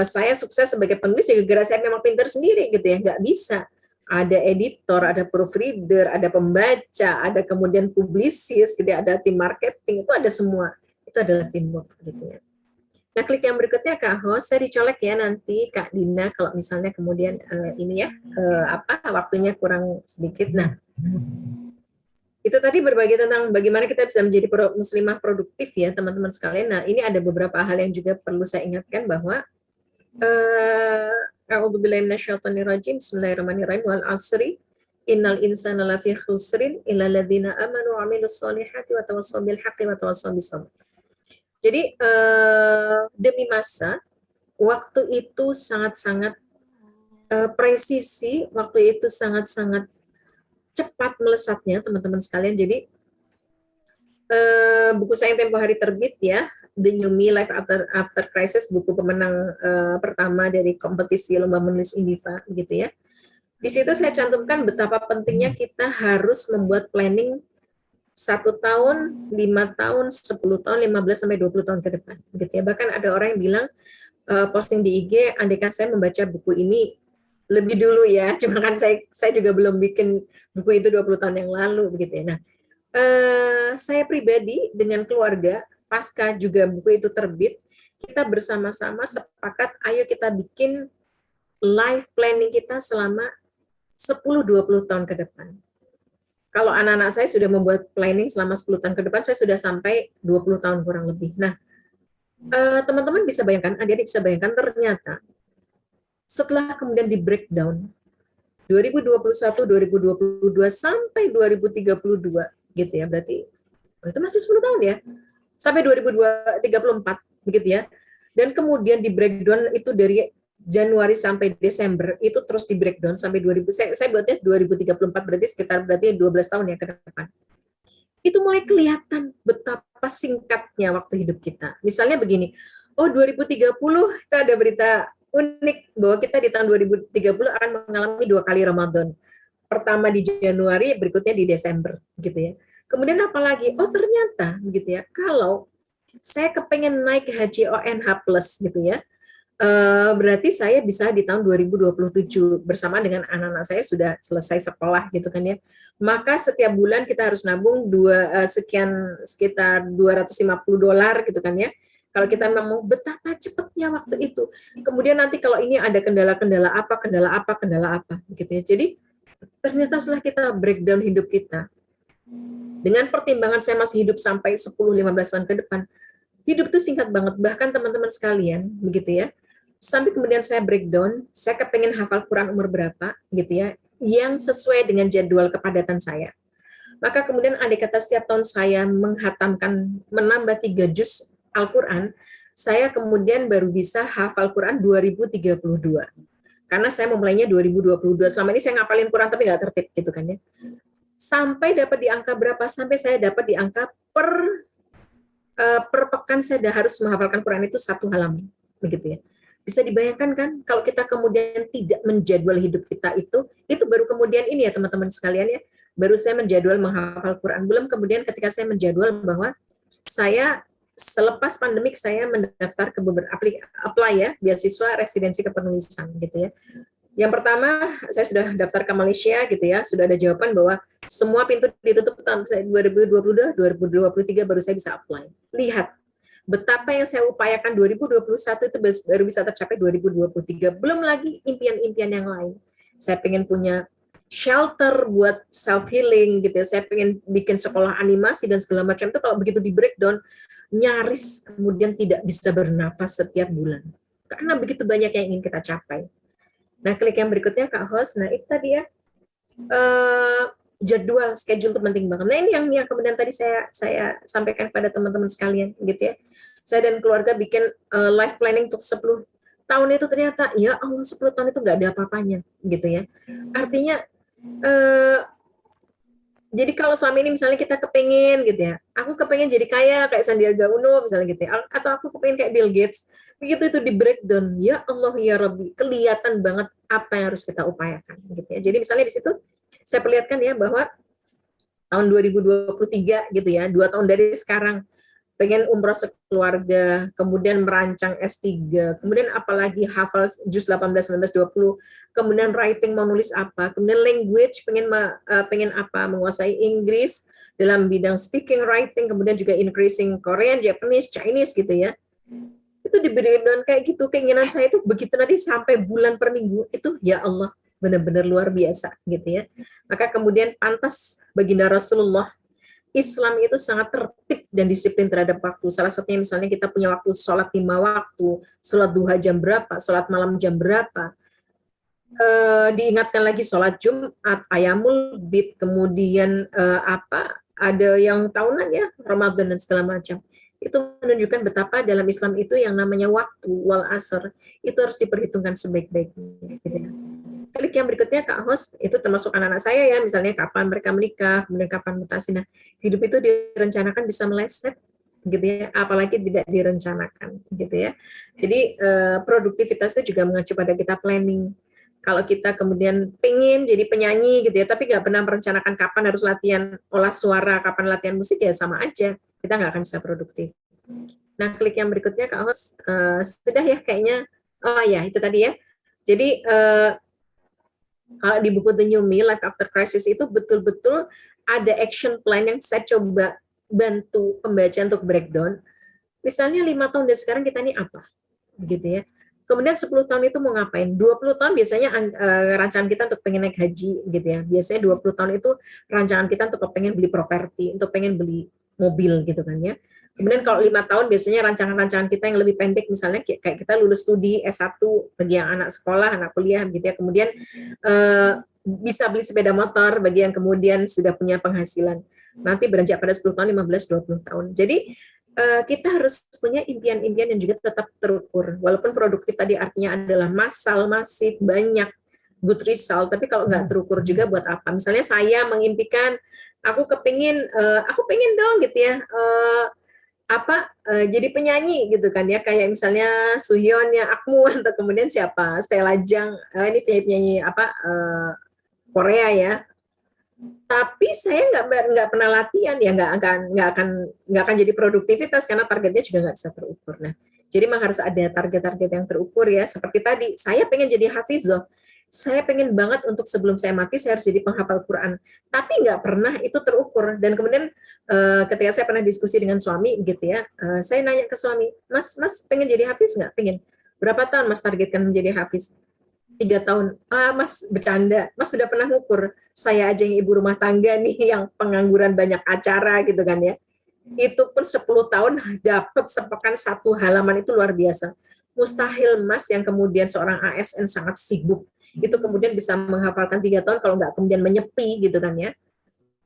Saya sukses sebagai penulis ya gara-gara saya memang pintar sendiri gitu ya, nggak bisa. Ada editor, ada proofreader, ada pembaca, ada kemudian publisis, gitu ya, ada tim marketing, itu ada semua. Itu adalah teamwork gitu ya. Nah, klik yang berikutnya Kak Host, saya dicolek ya nanti Kak Dina kalau misalnya kemudian ini ya waktunya kurang sedikit. Nah, itu tadi berbagi tentang bagaimana kita bisa menjadi muslimah produktif ya teman-teman sekalian. Nah, ini ada beberapa hal yang juga perlu saya ingatkan bahwa a'udzubillahi minasyaitonir rajim, bismillahirrahmanirrahim, wal asri innal insana lafi khusrin illal ladzina amanu wa 'amilus solihati wa tawassaw bil haqqi wa tawassaw bis sabr. Jadi demi masa, waktu itu sangat-sangat presisi, waktu itu sangat-sangat cepat melesatnya teman-teman sekalian. Jadi buku saya yang tempo hari terbit ya, The New Me Life After Crisis, buku pemenang pertama dari kompetisi lomba menulis Indiva gitu ya. Di situ saya cantumkan betapa pentingnya kita harus membuat planning 1 tahun, 5 tahun, 10 tahun, 15 sampai 20 tahun ke depan, gitu ya. Bahkan ada orang yang bilang posting di IG, andaikan saya membaca buku ini lebih dulu ya, cuma kan saya juga belum bikin buku itu 20 tahun yang lalu, begitu ya. Nah, saya pribadi dengan keluarga, pasca juga buku itu terbit, kita bersama-sama sepakat, ayo kita bikin life planning kita selama 10-20 tahun ke depan. Kalau anak-anak saya sudah membuat planning selama 10 tahun ke depan, saya sudah sampai 20 tahun kurang lebih. Nah, teman-teman bisa bayangkan, adik-adik bisa bayangkan, ternyata setelah kemudian di breakdown, 2021, 2022, sampai 2032, gitu ya, berarti itu masih 10 tahun ya, sampai 2034, begitu ya. Dan kemudian di breakdown itu dari Januari sampai Desember itu terus di breakdown sampai 2000, saya buatnya 2034, berarti sekitar 12 tahun ya ke depan. Itu mulai kelihatan betapa singkatnya waktu hidup kita. Misalnya begini, 2030 kita ada berita unik bahwa kita di tahun 2030 akan mengalami 2 kali Ramadan. Pertama di Januari, berikutnya di Desember gitu ya. Kemudian apalagi, ternyata gitu ya, kalau saya kepengen naik haji ONH plus gitu ya, berarti saya bisa di tahun 2027 bersama dengan anak-anak saya sudah selesai sekolah gitu kan ya. Maka setiap bulan kita harus nabung sekitar $250 gitu kan ya. Kalau kita memang betapa cepatnya waktu itu. Kemudian nanti kalau ini ada kendala-kendala apa gitu ya. Jadi ternyata setelah kita breakdown hidup kita, dengan pertimbangan saya masih hidup sampai 10-15 tahun ke depan, hidup itu singkat banget. Bahkan teman-teman sekalian, begitu ya, sampai kemudian saya breakdown, saya kepengen hafal Quran umur berapa, gitu ya, yang sesuai dengan jadwal kepadatan saya. Maka kemudian andai kata setiap tahun saya menambah 3 juz Al-Quran, saya kemudian baru bisa hafal Quran 2032. Karena saya memulainya 2022. Selama ini saya ngapalin Quran tapi nggak tertib gitu kan ya. Sampai dapat di angka berapa? Sampai saya dapat di angka per pekan saya harus menghafalkan Quran itu 1 halaman, begitu ya. Bisa dibayangkan kan kalau kita kemudian tidak menjadwal hidup kita itu baru kemudian ini ya teman-teman sekalian ya, baru saya menjadwal menghafal Quran. Belum kemudian ketika saya menjadwal bahwa saya selepas pandemik saya mendaftar ke beberapa apply ya beasiswa residensi kepenulisan gitu ya. Yang pertama saya sudah daftar ke Malaysia gitu ya, sudah ada jawaban bahwa semua pintu ditutup tahun 2022, 2023 baru saya bisa apply. Lihat betapa yang saya upayakan 2021 itu baru bisa tercapai 2023. Belum lagi impian-impian yang lain. Saya pengen punya shelter buat self healing gitu ya. Saya pengen bikin sekolah animasi dan segala macam itu kalau begitu di breakdown nyaris kemudian tidak bisa bernafas setiap bulan. Karena begitu banyak yang ingin kita capai. Nah, klik yang berikutnya Kak Host. Nah, itu tadi ya. Jadwal, schedule itu penting banget. Nah, ini yang kemudian tadi saya sampaikan pada teman-teman sekalian gitu ya. Saya dan keluarga bikin life planning untuk 10 tahun itu ternyata ya Allah 10 tahun itu nggak ada apa-apanya gitu ya. Artinya jadi kalau selama ini misalnya kita kepengen gitu ya, aku kepengen jadi kaya kayak Sandiaga Uno misalnya gitu ya, atau aku kepengen kayak Bill Gates, begitu itu di breakdown, ya Allah ya Rabbi, kelihatan banget apa yang harus kita upayakan gitu ya. Jadi misalnya di situ saya perlihatkan ya bahwa tahun 2023 gitu ya, 2 tahun dari sekarang pengen umroh sekeluarga, kemudian merancang S3, kemudian apalagi hafal juz 18, 19, 20, kemudian writing mau nulis apa, kemudian language pengen apa, menguasai Inggris dalam bidang speaking, writing, kemudian juga increasing Korean, Japanese, Chinese gitu ya. Itu diberi dengan kayak gitu, keinginan saya itu begitu nanti sampai bulan per minggu, itu ya Allah, benar-benar luar biasa gitu ya. Maka kemudian pantas baginda Rasulullah, Islam itu sangat tertib dan disiplin terhadap waktu. Salah satunya misalnya kita punya waktu sholat 5 waktu, sholat duha jam berapa, sholat malam jam berapa. Diingatkan lagi sholat Jumat, Ayamul Bid, kemudian ada yang tahunan ya, Ramadan dan segala macam. Itu menunjukkan betapa dalam Islam itu yang namanya waktu, wal asr, itu harus diperhitungkan sebaik-baiknya. Gitu ya. Klik yang berikutnya Kak Host, itu termasuk anak-anak saya ya, misalnya kapan mereka menikah, kemudian kapan mutasi. Nah, hidup itu direncanakan bisa meleset gitu ya, apalagi tidak direncanakan gitu ya. Jadi produktivitas itu juga mengacu pada kita planning. Kalau kita kemudian pengen jadi penyanyi gitu ya, tapi nggak pernah merencanakan kapan harus latihan olah suara, kapan latihan musik, ya sama aja, kita nggak akan bisa produktif. Nah, klik yang berikutnya Kak Host, sudah ya kayaknya, oh ya itu tadi ya. Jadi kalau di buku The New Me, Life After Crisis itu betul-betul ada action plan yang saya coba bantu pembaca untuk breakdown. Misalnya 5 tahun dari sekarang kita ini apa? Begitu ya. Kemudian 10 tahun itu mau ngapain? 20 tahun biasanya rancangan kita untuk pengen naik haji gitu ya. Biasanya 20 tahun itu rancangan kita untuk pengen beli properti, untuk pengen beli mobil gitu kan ya. Kemudian kalau 5 tahun biasanya rancangan-rancangan kita yang lebih pendek, misalnya kayak kita lulus studi S1 bagi yang anak sekolah, anak kuliah gitu ya. Kemudian bisa beli sepeda motor bagi yang kemudian sudah punya penghasilan. Nanti beranjak pada 10 tahun, 15, 20 tahun. Jadi kita harus punya impian-impian yang juga tetap terukur. Walaupun produktif tadi artinya adalah massal, masif, banyak, good result, tapi kalau nggak terukur juga buat apa? Misalnya saya mengimpikan, aku pengen dong gitu ya, jadi penyanyi gitu kan ya, kayak misalnya Suhyun yang Akmu atau kemudian siapa Stella Jang, ini penyanyi Korea ya. Tapi saya nggak pernah latihan ya, nggak akan jadi produktivitas karena targetnya juga nggak bisa terukur. Nah, jadi memang harus ada target-target yang terukur ya. Seperti tadi, saya pengen jadi hafizoh. Saya pengen banget untuk sebelum saya mati saya harus jadi penghafal Quran. Tapi nggak pernah itu terukur. Dan kemudian ketika saya pernah diskusi dengan suami gitu ya, saya nanya ke suami, Mas pengen jadi hafiz nggak? Pengen. Berapa tahun Mas targetkan menjadi hafiz? 3 tahun. Mas bercanda. Mas sudah pernah ngukur. Saya aja yang ibu rumah tangga nih yang pengangguran banyak acara gitu kan ya. Itu pun 10 tahun dapat sepekan 1 halaman itu luar biasa. Mustahil Mas yang kemudian seorang ASN sangat sibuk itu kemudian bisa menghafalkan 3 tahun kalau nggak kemudian menyepi gitu kan ya.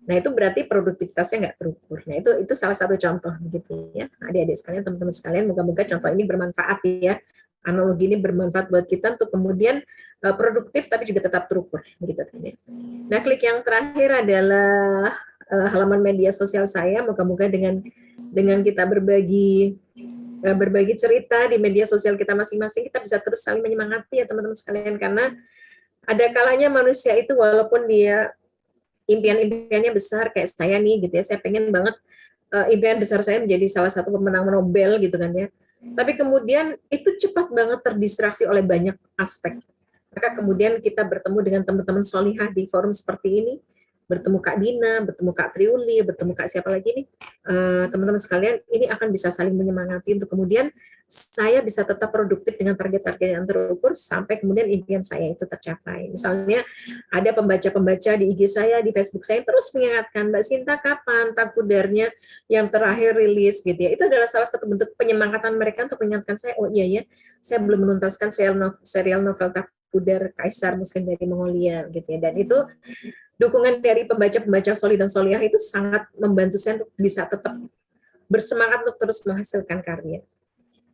Nah itu berarti produktivitasnya nggak terukur. Nah itu salah satu contoh gitu ya. Adik-adik sekalian, teman-teman sekalian, moga-moga contoh ini bermanfaat ya. Analogi ini bermanfaat buat kita untuk kemudian produktif tapi juga tetap terukur gitu kan ya. Nah klik yang terakhir adalah halaman media sosial saya. Moga-moga dengan kita berbagi cerita di media sosial kita masing-masing, kita bisa terus saling menyemangati ya teman-teman sekalian, karena ada kalanya manusia itu walaupun dia impian-impiannya besar kayak saya nih gitu ya, saya pengen banget impian besar saya menjadi salah satu pemenang Nobel gitu kan ya, tapi kemudian itu cepat banget terdistraksi oleh banyak aspek. Maka kemudian kita bertemu dengan teman-teman solihah di forum seperti ini, bertemu Kak Dina, bertemu Kak Triuli, bertemu Kak siapa lagi nih, teman-teman sekalian, ini akan bisa saling menyemangati untuk kemudian saya bisa tetap produktif dengan target-target yang terukur sampai kemudian impian saya itu tercapai. Misalnya ada pembaca-pembaca di IG saya, di Facebook saya terus mengingatkan, Mbak Sinta kapan takudarnya yang terakhir rilis gitu ya. Itu adalah salah satu bentuk penyemangatan mereka untuk mengingatkan saya, oh iya ya, saya belum menuntaskan serial novel Takudar Kaisar Muslim dari Mongolia gitu ya. Dan itu dukungan dari pembaca-pembaca solih dan solihah itu sangat membantu saya untuk bisa tetap bersemangat untuk terus menghasilkan karya.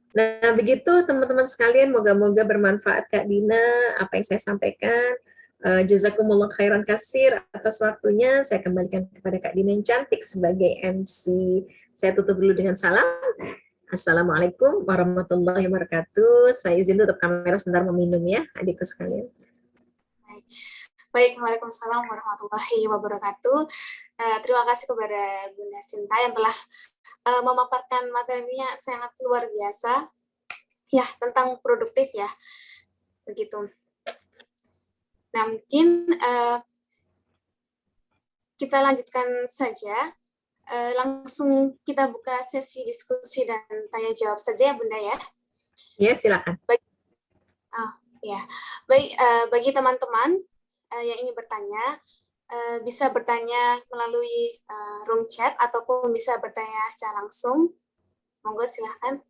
Nah, begitu teman-teman sekalian, moga-moga bermanfaat Kak Dina, apa yang saya sampaikan. Jazakumullah khairan kasir atas waktunya. Saya kembalikan kepada Kak Dina yang cantik sebagai MC. Saya tutup dulu dengan salam. Assalamualaikum warahmatullahi wabarakatuh. Saya izin tutup kamera sebentar meminum ya, adikku sekalian. Baik, Waalaikumsalam warahmatullahi wabarakatuh. Terima kasih kepada Bunda Sinta yang telah memaparkan materinya sangat luar biasa ya tentang produktif ya, begitu. Nah mungkin kita lanjutkan saja, langsung kita buka sesi diskusi dan tanya jawab saja ya Bunda ya. Ya silakan. Baik, bagi teman-teman yang ingin bertanya, bisa bertanya melalui room chat ataupun bisa bertanya secara langsung. Monggo silahkan.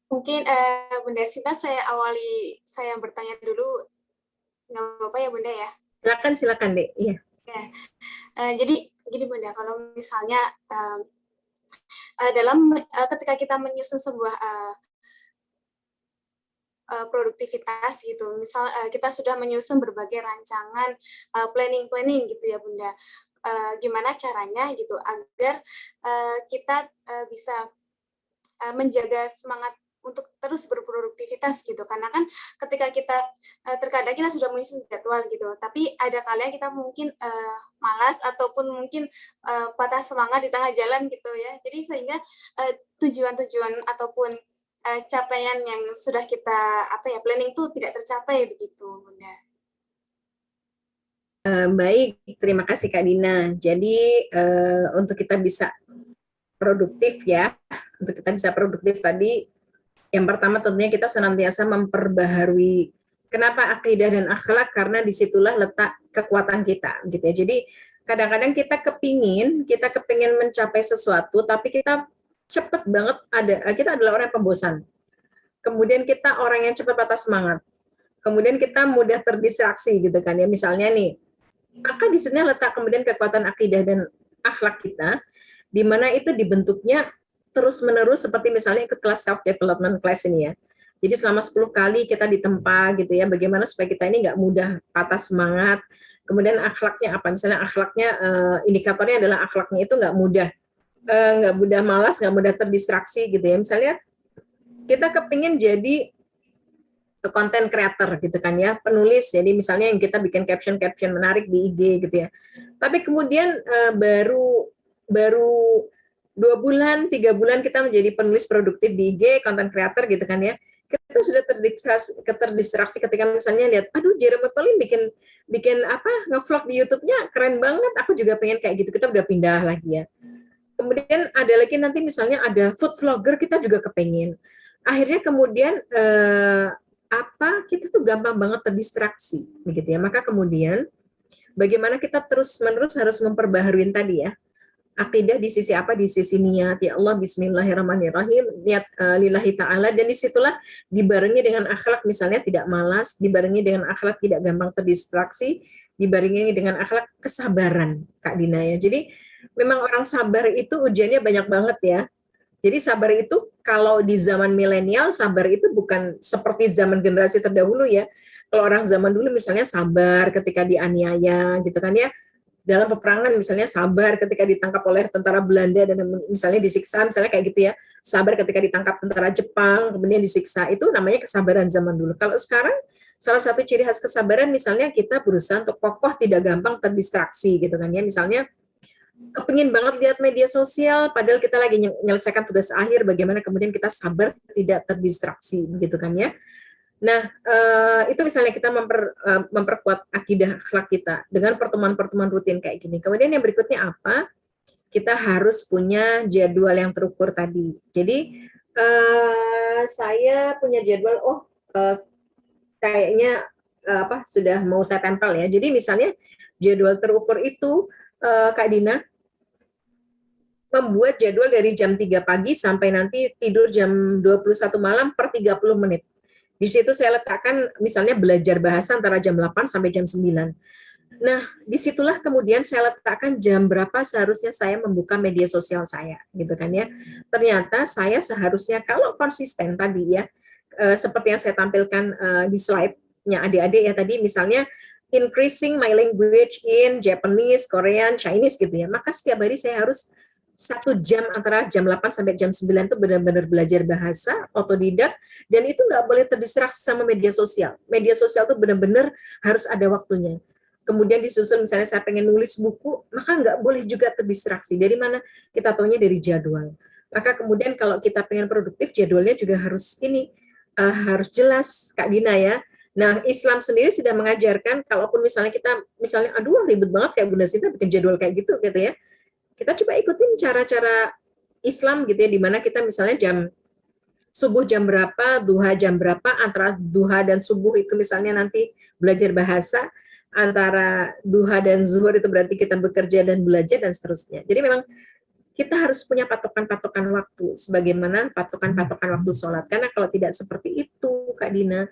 Mungkin Bunda Sinta saya bertanya dulu, nggak apa-apa ya Bunda ya? Silakan Dek. Iya. Ya. Jadi gini Bunda, kalau misalnya ketika kita menyusun sebuah produktivitas gitu, misal kita sudah menyusun berbagai rancangan planning gitu ya Bunda, gimana caranya gitu agar kita bisa menjaga semangat untuk terus berproduktivitas gitu, karena kan ketika kita terkadang kita sudah menyusun jadwal gitu, tapi ada kalanya kita mungkin malas ataupun mungkin patah semangat di tengah jalan gitu ya, jadi sehingga tujuan-tujuan ataupun capaian yang sudah kita planning itu tidak tercapai begitu Bunda. Baik, terima kasih Kak Dina. Jadi untuk kita bisa produktif ya, untuk kita bisa produktif tadi, yang pertama tentunya kita senantiasa memperbaharui. Kenapa akidah dan akhlak? Karena disitulah letak kekuatan kita, gitu ya. Jadi kadang-kadang kita kepingin mencapai sesuatu, tapi kita cepet banget kita adalah orang yang pembosan. Kemudian kita orang yang cepat patah semangat. Kemudian kita mudah terdistraksi gitu kan ya. Misalnya nih, maka di sini letak kemudian kekuatan akidah dan akhlak kita, di mana itu dibentuknya terus-menerus seperti misalnya ikut kelas self-development class ini ya. Jadi selama 10 kali kita ditempa gitu ya, bagaimana supaya kita ini nggak mudah patah semangat. Kemudian akhlaknya apa? Misalnya akhlaknya, indikatornya adalah akhlaknya itu nggak mudah malas, nggak mudah terdistraksi gitu ya. Misalnya kita kepingin jadi konten creator gitu kan ya, penulis, jadi misalnya yang kita bikin caption menarik di IG gitu ya, tapi kemudian baru 2 bulan 3 bulan kita menjadi penulis produktif di IG, content creator gitu kan ya, kita sudah terdistraksi ketika misalnya lihat, aduh Jeremy Pauline bikin apa, ngevlog di YouTube-nya keren banget, aku juga pengen kayak gitu, kita udah pindah lagi ya. Kemudian ada lagi nanti misalnya ada food vlogger, kita juga kepengen, akhirnya kemudian kita tuh gampang banget terdistraksi begitu ya. Maka kemudian bagaimana kita terus-menerus harus memperbaharui tadi ya, akidah di sisi apa, di sisi niat ya Allah, bismillahirrahmanirrahim, niat lillahi ta'ala, dan disitulah dibarengi dengan akhlak, misalnya tidak malas, dibarengi dengan akhlak tidak gampang terdistraksi, dibarengi dengan akhlak kesabaran Kak Dina ya. Jadi memang orang sabar itu ujiannya banyak banget ya. Jadi sabar itu kalau di zaman milenial, sabar itu bukan seperti zaman generasi terdahulu ya. Kalau orang zaman dulu misalnya sabar ketika dianiaya gitu kan ya. Dalam peperangan misalnya sabar ketika ditangkap oleh tentara Belanda dan misalnya disiksa, misalnya kayak gitu ya. Sabar ketika ditangkap tentara Jepang, kemudian disiksa, itu namanya kesabaran zaman dulu. Kalau sekarang salah satu ciri khas kesabaran misalnya kita berusaha untuk kokoh, tidak gampang terdistraksi gitu kan ya. Misalnya kepingin banget lihat media sosial, padahal kita lagi menyelesaikan tugas akhir, bagaimana kemudian kita sabar tidak terdistraksi, gitu kan ya. Nah, itu misalnya kita memperkuat akidah akhlak kita dengan pertemuan-pertemuan rutin kayak gini. Kemudian yang berikutnya apa? Kita harus punya jadwal yang terukur tadi. Jadi, saya punya jadwal, kayaknya sudah mau saya tempel ya. Jadi misalnya jadwal terukur itu, Kak Dina, membuat jadwal dari jam 3 pagi sampai nanti tidur jam 21 malam per 30 menit. Di situ saya letakkan misalnya belajar bahasa antara jam 8 sampai jam 9. Nah, disitulah kemudian saya letakkan jam berapa seharusnya saya membuka media sosial saya, gitu kan ya. Ternyata saya seharusnya kalau konsisten tadi ya, seperti yang saya tampilkan di slide-nya adik-adik ya tadi, misalnya increasing my language in Japanese, Korean, Chinese gitu ya, maka setiap hari saya harus 1 jam antara jam 8 sampai jam 9 itu benar-benar belajar bahasa, otodidak, dan itu nggak boleh terdistraksi sama media sosial. Media sosial itu benar-benar harus ada waktunya. Kemudian disusun misalnya saya pengen nulis buku, maka nggak boleh juga terdistraksi. Dari mana? Kita tahunya dari jadwal. Maka kemudian kalau kita pengen produktif, jadwalnya juga harus harus jelas, Kak Dina ya. Nah, Islam sendiri sudah mengajarkan, kalaupun misalnya aduh ribet banget kayak Bunda Sinta bikin jadwal kayak gitu ya. Kita coba ikutin cara-cara Islam gitu ya, di mana kita misalnya subuh jam berapa, duha jam berapa, antara duha dan subuh itu misalnya nanti belajar bahasa, antara duha dan zuhur itu berarti kita bekerja dan belajar dan seterusnya. Jadi memang kita harus punya patokan-patokan waktu, sebagaimana patokan-patokan waktu sholat. Karena kalau tidak seperti itu, Kak Dina,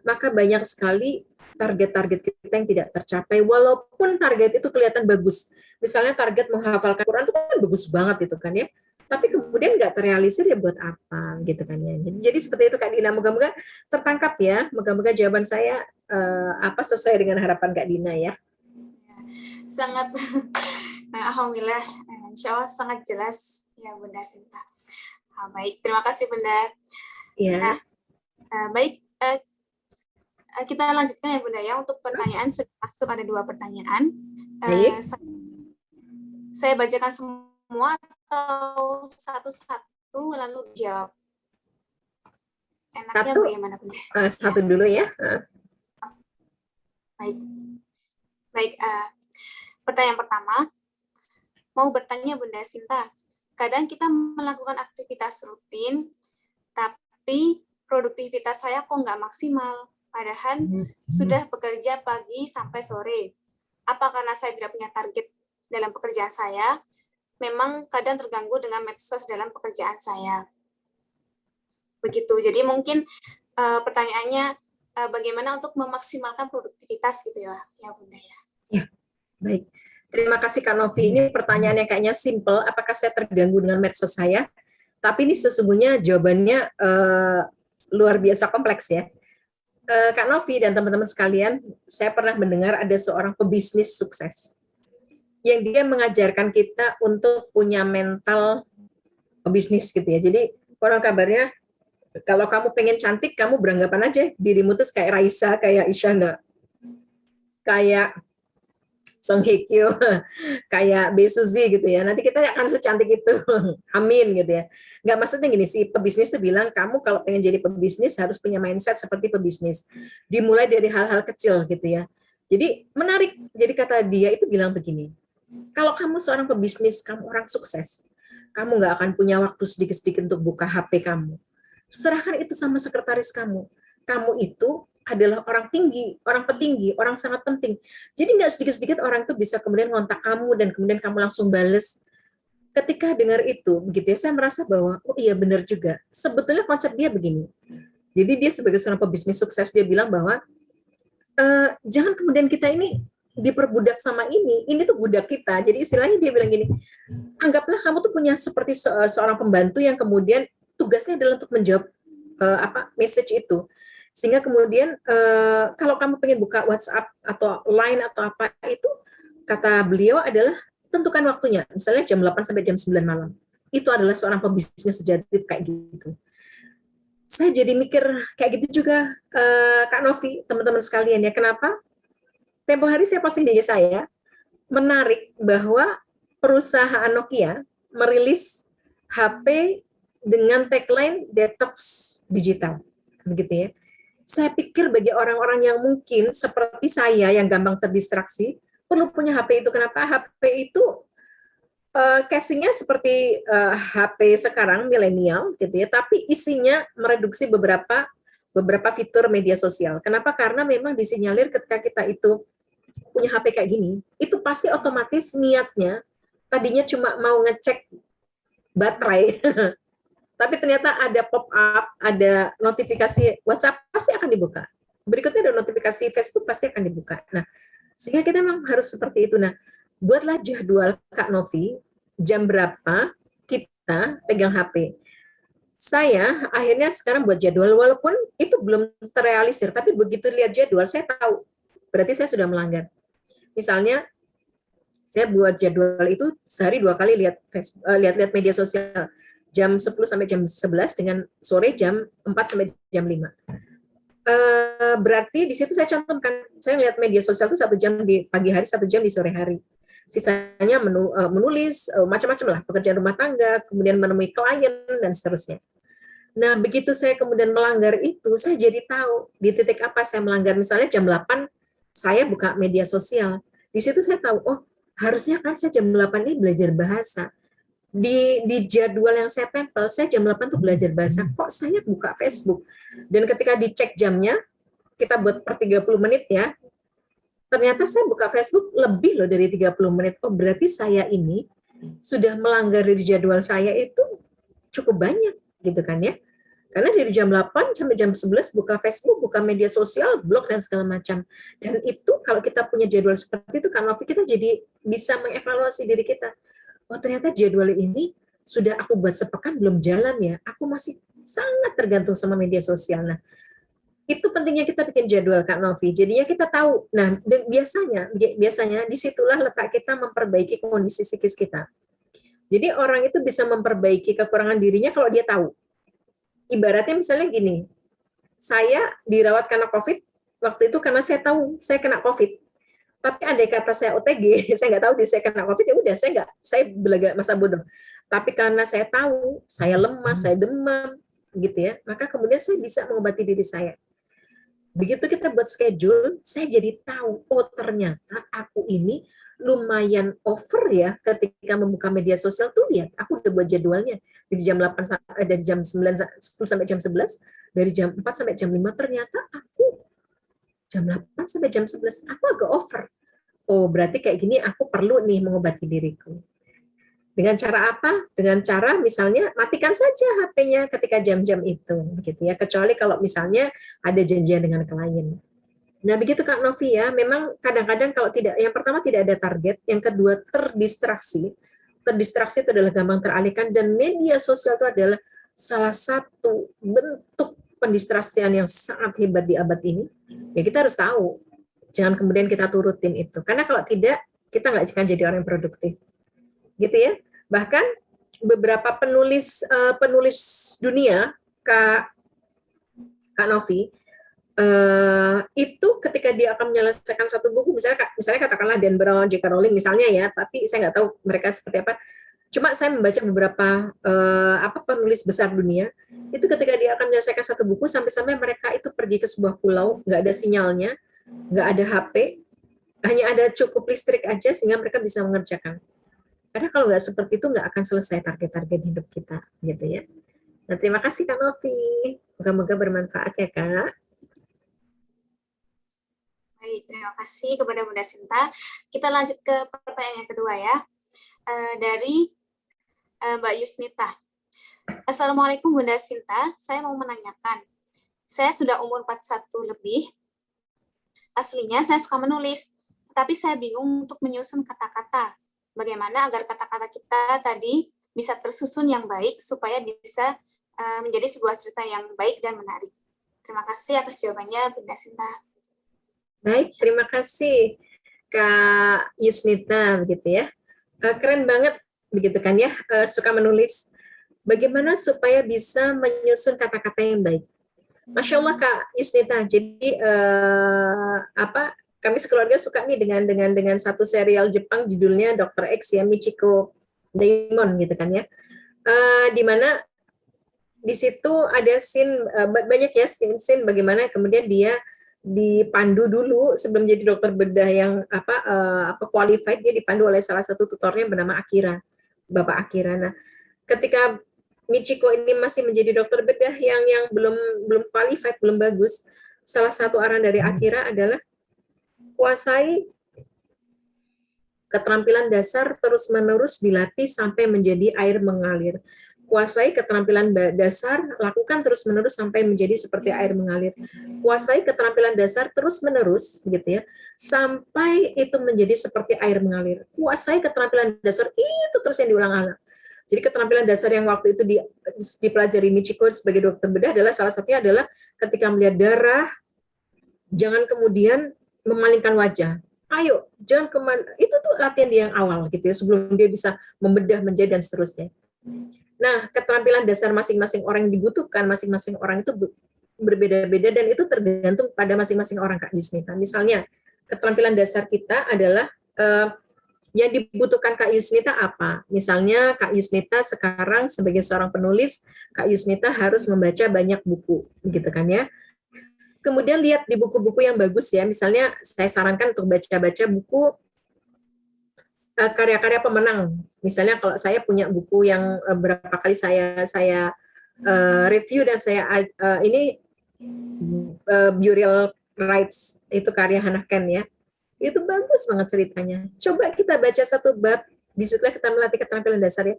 maka banyak sekali target-target kita yang tidak tercapai, walaupun target itu kelihatan bagus. Misalnya target menghafalkan Quran itu kan bagus banget itu kan ya, tapi kemudian nggak terrealisir ya buat apa gitu kan ya. Jadi seperti itu Kak Dina, moga-moga tertangkap ya, moga-moga jawaban saya sesuai dengan harapan Kak Dina ya. Sangat, alhamdulillah, insya Allah sangat jelas ya Bunda Sinta. Baik, terima kasih Bunda. Ya. Nah, baik, kita lanjutkan ya Bunda ya, untuk pertanyaan sudah masuk, ada 2 pertanyaan. Saya bacakan semua atau satu-satu lalu dijawab? Enaknya bagaimana Bunda? Satu dulu ya. Baik. Pertanyaan pertama, mau bertanya Bunda Sinta, kadang kita melakukan aktivitas rutin, tapi produktivitas saya kok nggak maksimal. Padahal sudah bekerja pagi sampai sore. Apa karena saya tidak punya target dalam pekerjaan saya? Memang kadang terganggu dengan medsos dalam pekerjaan saya. Begitu. Jadi mungkin pertanyaannya bagaimana untuk memaksimalkan produktivitas gitu ya, Bunda ya. Ya, baik. Terima kasih Kak Novi. Ini pertanyaannya kayaknya simple. Apakah saya terganggu dengan medsos saya? Tapi ini sesungguhnya jawabannya luar biasa kompleks ya. Kak Novi dan teman-teman sekalian, saya pernah mendengar ada seorang pebisnis sukses yang dia mengajarkan kita untuk punya mental pebisnis gitu ya. Jadi konon kabarnya kalau kamu pengen cantik, kamu beranggapan aja dirimu tuh kayak Raisa, kayak Isyana, kayak Song Hye Kyo, kayak Bae Suzy gitu ya. Nanti kita akan secantik itu. Amin gitu ya. Nggak, maksudnya gini, si pebisnis tuh bilang kamu kalau pengen jadi pebisnis harus punya mindset seperti pebisnis. Dimulai dari hal-hal kecil gitu ya. Jadi menarik. Jadi kata dia itu bilang begini, kalau kamu seorang pebisnis, kamu orang sukses, kamu nggak akan punya waktu sedikit-sedikit untuk buka HP kamu. Serahkan itu sama sekretaris kamu. Kamu itu adalah orang tinggi, orang petinggi, orang sangat penting. Jadi nggak sedikit-sedikit orang itu bisa kemudian ngontak kamu dan kemudian kamu langsung bales. Ketika dengar itu, begitu ya, saya merasa bahwa, oh iya benar juga. Sebetulnya konsep dia begini. Jadi dia sebagai seorang pebisnis sukses, dia bilang bahwa jangan kemudian kita ini diperbudak sama ini tuh budak kita. Jadi istilahnya dia bilang gini, anggaplah kamu tuh punya seperti seorang pembantu yang kemudian tugasnya adalah untuk menjawab message itu. Sehingga kemudian kalau kamu pengen buka WhatsApp atau Line atau apa itu, kata beliau adalah tentukan waktunya, misalnya jam 8 sampai jam 9 malam. Itu adalah seorang pebisnis sejati kayak gitu. Saya jadi mikir kayak gitu juga, Kak Novi, teman-teman sekalian ya. Kenapa? Tempo hari saya posting di IG saya, menarik bahwa perusahaan Nokia merilis HP dengan tagline detox digital, begitu ya. Saya pikir bagi orang-orang yang mungkin seperti saya yang gampang terdistraksi, perlu punya HP itu. Kenapa? HP itu casingnya seperti HP sekarang milenial gitu ya, tapi isinya mereduksi beberapa fitur media sosial. Kenapa? Karena memang disinyalir ketika kita itu punya HP kayak gini, itu pasti otomatis niatnya tadinya cuma mau ngecek baterai, tapi ternyata ada pop-up, ada notifikasi WhatsApp, pasti akan dibuka. Berikutnya ada notifikasi Facebook, pasti akan dibuka. Nah, sehingga kita memang harus seperti itu. Nah, buatlah jadwal Kak Novi, jam berapa kita pegang HP. Saya akhirnya sekarang buat jadwal, walaupun itu belum terrealisir, tapi begitu lihat jadwal, saya tahu, berarti saya sudah melanggar. Misalnya, saya buat jadwal itu sehari 2 kali lihat media sosial, jam 10 sampai jam 11 dengan sore jam 4 sampai jam 5. Berarti di situ saya cantumkan, saya lihat media sosial itu 1 jam di pagi hari, 1 jam di sore hari. Sisanya menulis, macam-macam lah, pekerjaan rumah tangga, kemudian menemui klien, dan seterusnya. Nah, begitu saya kemudian melanggar itu, saya jadi tahu di titik apa saya melanggar. Misalnya jam 8, saya buka media sosial. Di situ saya tahu, oh harusnya kan saya jam 8 ini belajar bahasa. Di jadwal yang saya tempel, saya jam 8 tuh belajar bahasa, kok saya buka Facebook. Dan ketika dicek jamnya, kita buat per 30 menit ya, ternyata saya buka Facebook lebih loh dari 30 menit. Oh berarti saya ini sudah melanggar di jadwal saya itu cukup banyak gitu kan ya. Karena dari jam 8 sampai jam 11 buka Facebook, buka media sosial, blog, dan segala macam. Dan itu kalau kita punya jadwal seperti itu, kan waktu kita jadi bisa mengevaluasi diri kita. Oh ternyata jadwal ini sudah aku buat sepekan belum jalan ya. Aku masih sangat tergantung sama media sosial. Nah, itu pentingnya kita bikin jadwal Kak Novi. Jadinya kita tahu. Nah, biasanya disitulah letak kita memperbaiki kondisi psikis kita. Jadi orang itu bisa memperbaiki kekurangan dirinya kalau dia tahu. Ibaratnya misalnya gini, saya dirawat karena COVID, waktu itu karena saya tahu saya kena COVID. Tapi andai kata saya OTG, saya nggak tahu saya kena COVID, ya udah saya belaga masa bodoh. Tapi karena saya tahu, saya lemas, saya demam, gitu ya, maka kemudian saya bisa mengobati diri saya. Begitu kita buat schedule, saya jadi tahu, oh ternyata aku ini lumayan over ya ketika membuka media sosial tuh. Lihat, aku udah buat jadwalnya dari jam 8 dari jam 9 10 sampai jam 11, dari jam 4 sampai jam 5, ternyata aku jam 8 sampai jam 11 aku agak over. Oh, berarti kayak gini aku perlu nih mengobati diriku. Dengan cara apa? Dengan cara misalnya matikan saja HP-nya ketika jam-jam itu, gitu ya. Kecuali kalau misalnya ada janjian dengan klien. Nah, begitu Kak Novi ya. Memang kadang-kadang kalau tidak, yang pertama tidak ada target, yang kedua terdistraksi. Terdistraksi itu adalah gampang teralihkan, dan media sosial itu adalah salah satu bentuk pendistraksian yang sangat hebat di abad ini. Ya kita harus tahu. Jangan kemudian kita turutin itu. Karena kalau tidak, kita nggak akan jadi orang yang produktif. Gitu ya. Bahkan beberapa penulis dunia, Kak Novi, itu ketika dia akan menyelesaikan satu buku, misalnya katakanlah Dan Brown, J.K. Rowling misalnya ya, tapi saya nggak tahu mereka seperti apa. Cuma saya membaca beberapa penulis besar dunia, itu ketika dia akan menyelesaikan satu buku, sampai-sampai mereka itu pergi ke sebuah pulau, nggak ada sinyalnya, nggak ada HP, hanya ada cukup listrik aja sehingga mereka bisa mengerjakan. Karena kalau nggak seperti itu nggak akan selesai target-target hidup kita, gitu ya. Nah, terima kasih Kak Novi. Moga-moga bermanfaat ya Kak. Baik, terima kasih kepada Bunda Sinta. Kita lanjut ke pertanyaan yang kedua ya. Dari Mbak Yusnita. Assalamualaikum Bunda Sinta, saya mau menanyakan. Saya sudah umur 41 lebih. Aslinya saya suka menulis, tapi saya bingung untuk menyusun kata-kata. Bagaimana agar kata-kata kita tadi bisa tersusun yang baik supaya bisa menjadi sebuah cerita yang baik dan menarik. Terima kasih atas jawabannya, Bunda Sinta. Baik, terima kasih Kak Yusnita, begitu ya. Keren banget, begitu kan ya, suka menulis. Bagaimana supaya bisa menyusun kata-kata yang baik? Masya Allah Kak Yusnita. Jadi kami sekeluarga suka nih dengan satu serial Jepang judulnya Dr. X ya, Michiko Daimon gitu kan ya. Di mana di situ ada scene banyak ya scene bagaimana kemudian dia dipandu dulu sebelum jadi dokter bedah yang qualified, dia dipandu oleh salah satu tutornya bernama Akira, Bapak Akira. Nah, ketika Michiko ini masih menjadi dokter bedah yang belum qualified, belum bagus, salah satu arahan dari Akira adalah kuasai keterampilan dasar terus-menerus dilatih sampai menjadi air mengalir. Kuasai keterampilan dasar, lakukan terus-menerus sampai menjadi seperti air mengalir. Kuasai keterampilan dasar terus-menerus, gitu ya, sampai itu menjadi seperti air mengalir. Kuasai keterampilan dasar itu terus yang diulang-ulang. Jadi keterampilan dasar yang waktu itu dipelajari Michiko sebagai dokter bedah adalah salah satunya adalah ketika melihat darah, jangan kemudian memalingkan wajah. Ayo, jangan kemana. Itu tuh latihan dia yang awal, gitu ya, sebelum dia bisa membedah menjadi dan seterusnya. Nah, keterampilan dasar masing-masing orang yang dibutuhkan, masing-masing orang itu berbeda-beda dan itu tergantung pada masing-masing orang Kak Yusnita. Misalnya, keterampilan dasar kita adalah yang dibutuhkan Kak Yusnita apa? Misalnya Kak Yusnita sekarang sebagai seorang penulis, Kak Yusnita harus membaca banyak buku, gitu kan ya. Kemudian lihat di buku-buku yang bagus ya, misalnya saya sarankan untuk baca-baca buku karya-karya pemenang. Misalnya kalau saya punya buku yang berapa kali saya review dan saya Burial Rights, itu karya Hannah Kent ya. Itu bagus banget ceritanya. Coba kita baca satu bab, disitulah kita melatih keterampilan dasar ya.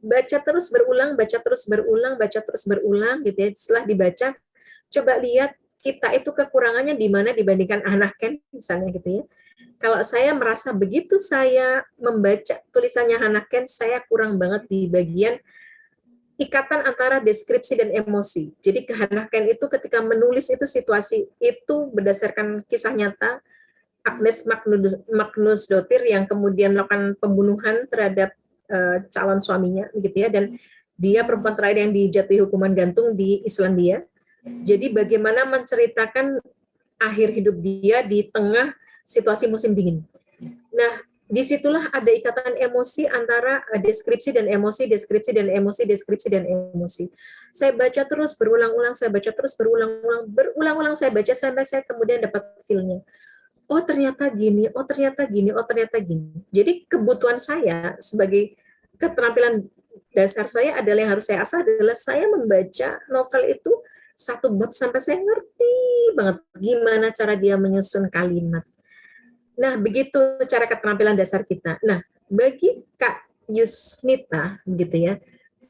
Baca terus berulang, baca terus berulang, baca terus berulang gitu ya. Setelah dibaca, coba lihat kita itu kekurangannya di mana dibandingkan Hannah Kent misalnya gitu ya. Kalau saya merasa begitu saya membaca tulisannya Hannah Kent, saya kurang banget di bagian ikatan antara deskripsi dan emosi. Jadi Hannah Kent itu ketika menulis itu situasi itu berdasarkan kisah nyata Agnes Magnusdóttir yang kemudian melakukan pembunuhan terhadap calon suaminya gitu ya, dan dia perempuan terakhir yang dijatuhi hukuman gantung di Islandia. Jadi bagaimana menceritakan akhir hidup dia di tengah situasi musim dingin. Nah, disitulah ada ikatan emosi antara deskripsi dan emosi, deskripsi dan emosi, deskripsi dan emosi. Saya baca terus berulang-ulang, saya baca terus berulang-ulang, berulang-ulang saya baca sampai saya kemudian dapat feel-nya. oh ternyata gini, oh ternyata gini, oh ternyata gini. Jadi kebutuhan saya sebagai keterampilan dasar saya adalah yang harus saya asah adalah saya membaca novel itu satu bab sampai saya ngerti banget gimana cara dia menyusun kalimat. Nah, begitu cara keterampilan dasar kita. Nah, bagi Kak Yusnita, gitu ya,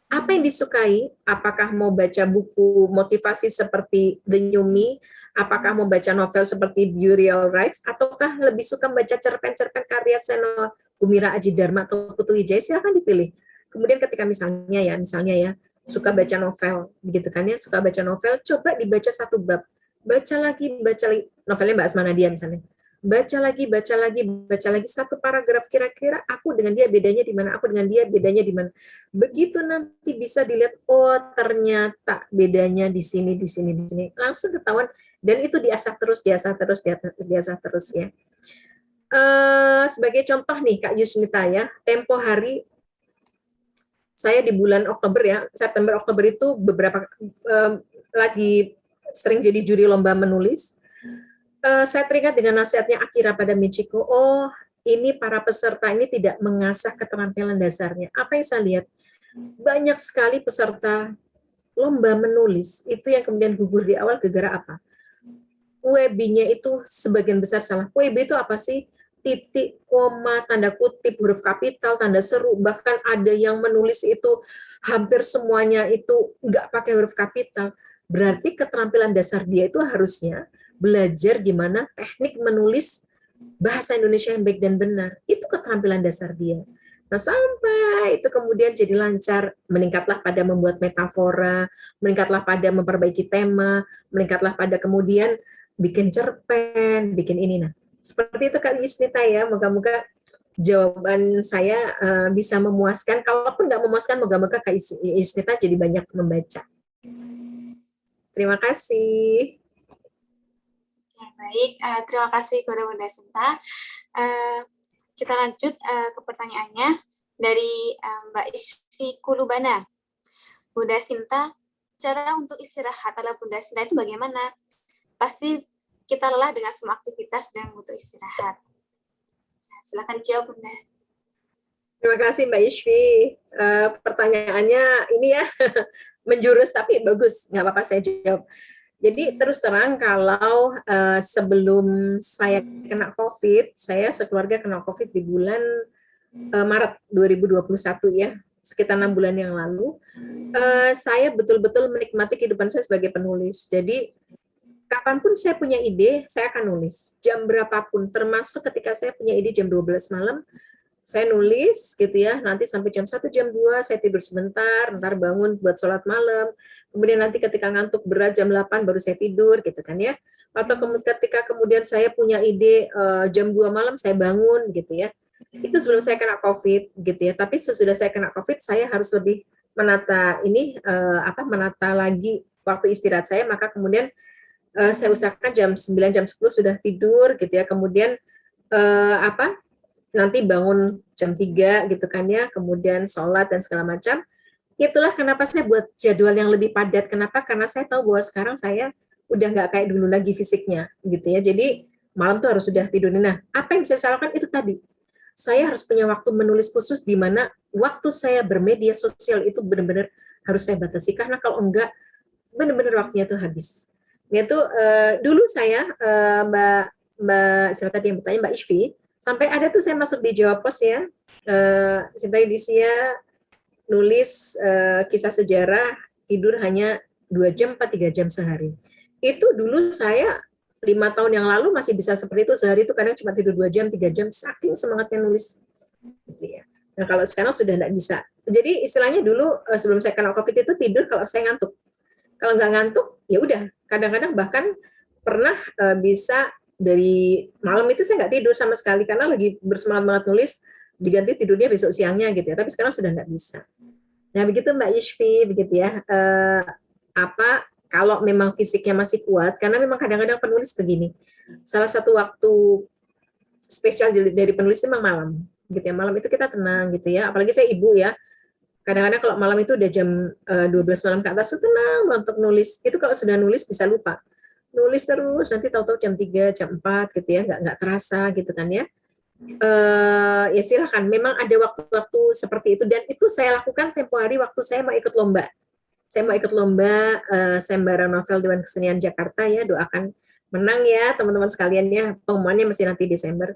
apa yang disukai? Apakah mau baca buku motivasi seperti The New Me? Apakah mau baca novel seperti Burial Rights? Ataukah lebih suka baca cerpen-cerpen karya Seno Gumira Aji Dharma atau Putu Wijaya? Silahkan dipilih. Kemudian ketika misalnya ya, suka baca novel, begitu kan ya, suka baca novel, coba dibaca satu bab. Baca lagi, novelnya Mbak Asma Nadia misalnya. Baca lagi satu paragraf, kira-kira aku dengan dia bedanya di mana, aku dengan dia bedanya di mana. Begitu nanti bisa dilihat, oh ternyata bedanya di sini. Langsung ketahuan, dan itu diasah terus ya. Sebagai contoh nih Kak Yusnita ya, tempo hari saya di bulan Oktober ya, September Oktober itu beberapa lagi sering jadi juri lomba menulis. Saya teringat dengan nasihatnya Akira pada Michiko, oh ini para peserta ini tidak mengasah keterampilan dasarnya. Apa yang saya lihat? Banyak sekali peserta lomba menulis, itu yang kemudian gugur di awal gara-gara apa? WB-nya itu sebagian besar salah. WB itu apa sih? Titik, koma, tanda kutip, huruf kapital, tanda seru, bahkan ada yang menulis itu hampir semuanya itu nggak pakai huruf kapital. Berarti keterampilan dasar dia itu harusnya belajar gimana teknik menulis bahasa Indonesia yang baik dan benar. Itu keterampilan dasar dia. Nah, sampai itu kemudian jadi lancar, meningkatlah pada membuat metafora, meningkatlah pada memperbaiki tema, meningkatlah pada kemudian bikin cerpen, bikin ini. Nah, seperti itu Kak Yusnita ya, moga-moga jawaban saya bisa memuaskan. Kalaupun nggak memuaskan, moga-moga Kak Yusnita jadi banyak membaca. Terima kasih. Baik, terima kasih kepada Bunda Sinta. Kita lanjut ke pertanyaannya dari Mbak Isfi Kulubana. Bunda Sinta, cara untuk istirahat ala Bunda Sinta itu bagaimana? Pasti kita lelah dengan semua aktivitas dan butuh istirahat. Silakan jawab, Bunda. Terima kasih Mbak Isfi. Pertanyaannya ini ya menjurus tapi bagus, nggak apa-apa saya jawab. Jadi terus terang kalau sebelum saya kena COVID, saya sekeluarga kena COVID di bulan Maret 2021 ya, sekitar 6 bulan yang lalu. Saya betul-betul menikmati kehidupan saya sebagai penulis. Jadi kapanpun saya punya ide, saya akan nulis. Jam berapapun, termasuk ketika saya punya ide jam 12 malam, saya nulis gitu ya, nanti sampai jam 1, jam 2, saya tidur sebentar, ntar bangun buat sholat malam, kemudian nanti ketika ngantuk berat jam 8 baru saya tidur gitu kan ya, atau ketika kemudian saya punya ide jam 2 malam saya bangun gitu ya, itu sebelum saya kena COVID gitu ya, tapi sesudah saya kena COVID saya harus lebih menata ini, menata lagi waktu istirahat saya, maka kemudian saya usahakan jam 9, jam 10 sudah tidur gitu ya, kemudian nanti bangun jam 3 gitu kan ya, kemudian sholat dan segala macam. Itulah kenapa saya buat jadwal yang lebih padat. Kenapa? Karena saya tahu bahwa sekarang saya udah nggak kayak dulu lagi fisiknya gitu ya. Jadi malam tuh harus sudah tidur. Nah, apa yang bisa saya lakukan itu tadi. Saya harus punya waktu menulis khusus di mana waktu saya bermedia sosial itu benar-benar harus saya batasi. Karena kalau enggak, benar-benar waktunya tuh habis. Itu dulu saya, siapa tadi yang bertanya, Mbak Isfi, sampai ada tuh saya masuk di Jawa Pos ya, Sinta Yudisia nulis kisah sejarah, tidur hanya 2 jam, 3 jam sehari. Itu dulu saya 5 tahun yang lalu masih bisa seperti itu, sehari itu kadang cuma tidur 2 jam, 3 jam, saking semangatnya nulis. Nah kalau sekarang sudah tidak bisa. Jadi istilahnya dulu sebelum saya kena COVID itu tidur kalau saya ngantuk. Kalau nggak ngantuk, ya udah. Kadang-kadang bahkan pernah bisa dari malam itu saya nggak tidur sama sekali karena lagi bersemangat banget nulis, diganti tidurnya besok siangnya gitu ya, tapi sekarang sudah nggak bisa. Nah begitu Mbak Isfi, begitu ya, kalau memang fisiknya masih kuat, karena memang kadang-kadang penulis begini, salah satu waktu spesial dari penulis memang malam gitu ya, malam itu kita tenang gitu ya, apalagi saya ibu ya, kadang-kadang kalau malam itu udah jam 12 malam ke atas itu tenang untuk nulis, itu kalau sudah nulis bisa lupa. nulis terus, nanti tahu-tahu jam 3, jam 4 gitu ya, nggak terasa gitu kan ya. Ya silakan, memang ada waktu-waktu seperti itu, dan itu saya lakukan tempo hari waktu saya mau ikut lomba. Saya mau ikut lomba sayembara novel Dewan Kesenian Jakarta ya, doakan menang ya teman-teman sekalian ya, pengumumannya masih nanti Desember.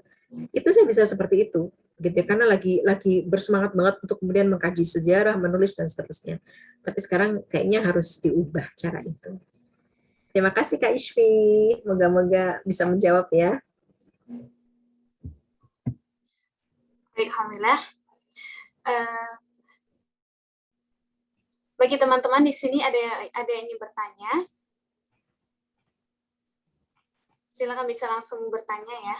Itu saya bisa seperti itu, gitu ya, karena lagi bersemangat banget untuk kemudian mengkaji sejarah, menulis dan seterusnya. Tapi sekarang kayaknya harus diubah cara itu. Terima kasih Kak Ishfi, moga-moga bisa menjawab ya. Baik, alhamdulillah. Bagi teman-teman di sini ada yang ingin bertanya, silakan bisa langsung bertanya ya.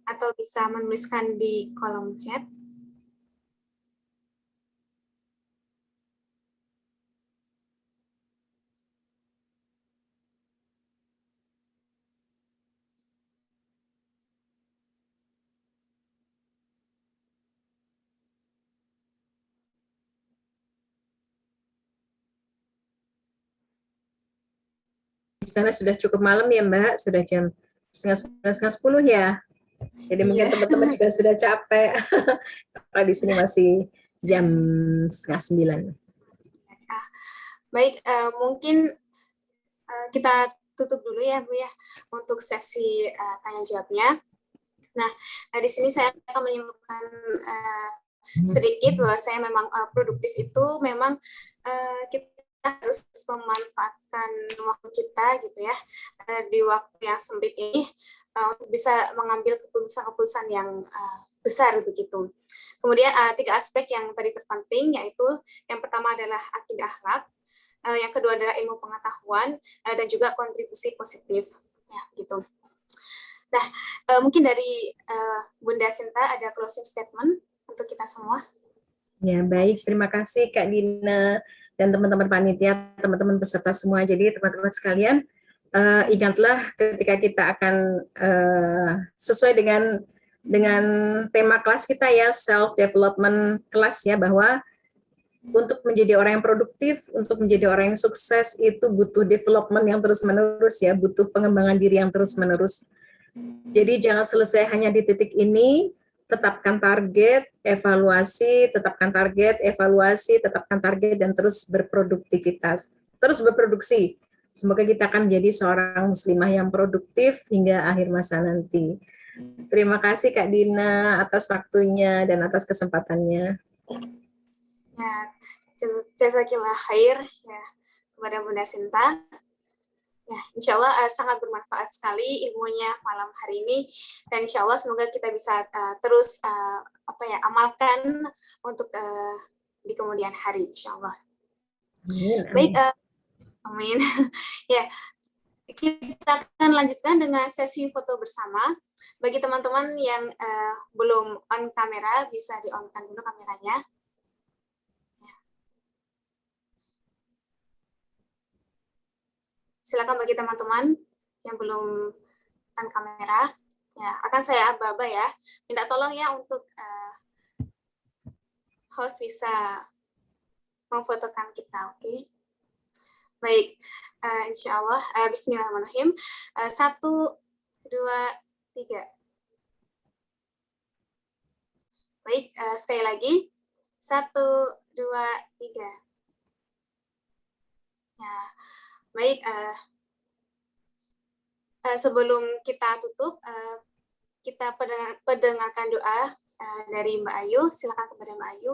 Atau bisa menuliskan di kolom chat. Di sana sudah cukup malam ya Mbak, sudah jam setengah 10 ya. Jadi mungkin teman-teman juga sudah capek. Kalau di sini masih jam setengah 9. Baik, mungkin kita tutup dulu ya Bu ya untuk sesi tanya jawabnya. Nah, di sini saya akan menyimpulkan sedikit bahwa saya memang produktif itu memang kita harus memanfaatkan waktu kita gitu ya di waktu yang sempit ini untuk bisa mengambil keputusan-keputusan yang besar begitu. Kemudian 3 aspek yang tadi terpenting, yaitu yang pertama adalah akidah akhlak, yang kedua adalah ilmu pengetahuan, dan juga kontribusi positif ya gitu. Nah, mungkin dari Bunda Sinta ada closing statement untuk kita semua. Ya, baik. Terima kasih Kak Dina dan teman-teman panitia, teman-teman peserta semua. Jadi teman-teman sekalian, ingatlah ketika kita akan sesuai dengan tema kelas kita ya, self development kelas ya, bahwa untuk menjadi orang yang produktif, untuk menjadi orang yang sukses itu butuh development yang terus-menerus ya, butuh pengembangan diri yang terus-menerus. Jadi jangan selesai hanya di titik ini, tetapkan target, evaluasi, tetapkan target, evaluasi, tetapkan target, dan terus berproduktivitas, terus berproduksi. Semoga kita akan menjadi seorang muslimah yang produktif hingga akhir masa nanti. Terima kasih Kak Dina atas waktunya dan atas kesempatannya. Ya, jazakillah khair ya kepada Bunda Sinta. Ya, insya Allah sangat bermanfaat sekali ilmunya malam hari ini, dan insya Allah semoga kita bisa terus amalkan untuk di kemudian hari, insya Allah. Amin, amin. Baik, amin. Ya, kita akan lanjutkan dengan sesi foto bersama. Bagi teman-teman yang belum on kamera, bisa di-on-kan dulu kameranya. Silakan bagi teman-teman yang belum on kamera, ya akan saya aba-aba ya. Minta tolong ya untuk host bisa memfotokan kita, oke? Baik, insya Allah. Bismillahirrahmanirrahim. 1, 2, 3. Baik, sekali lagi. 1, 2, 3. Ya, baik. Sebelum kita tutup, kita pendengarkan doa dari Mbak Ayu. Silakan kepada Mbak Ayu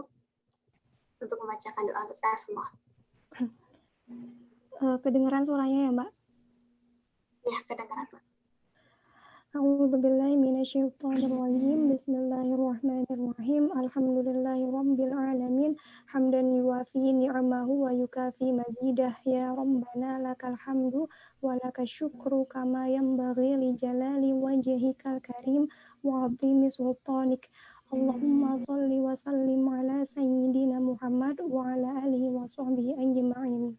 untuk membacakan doa untuk kita semua. Kedengaran suaranya ya, Mbak? Ya, kedengaran, Mbak. A'udzubillahi minasyaitonirrajim. Bismillahirrahmanirrahim. Alhamdulillahirabbil alamin. Hamdan yuwafi ni'amahu wa yukafi mazidah. Ya Rabbana lakal hamdu wa lakal syukru kama yanbaghi li jalali wajhikal karim wa 'azimi sultanik. Allahumma shalli wa sallim ala sayyidina Muhammad wa ala alihi wa sahbihi ajma'in.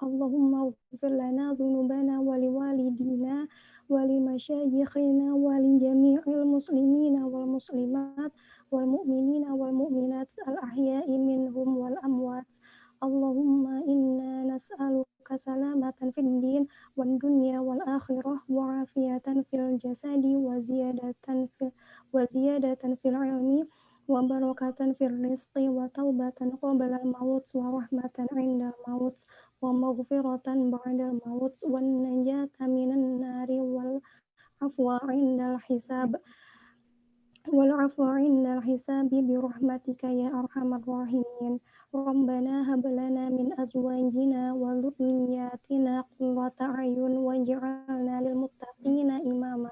Allahumma ighfir lana dhunubana wa liwalidina wa limasyayikhina wa li jami'il muslimina wal muslimat والمؤمنين والمؤمنات الأحياء منهم والأموات. اللهم إنا نسألك سلامة في الدين والدنيا والآخرة وعافية في الجسد وزيادة في العلم وبركة في الرزق وتوبة قبل الموت ورحمة عند الموت ومغفرة بعد الموت والنجاة من النار والعفو عند الحساب برحمتك يا أرحم الراحمين. ربنا هب لنا من أزواجنا وذرياتنا قرة أعين واجعلنا للمتقين إماما.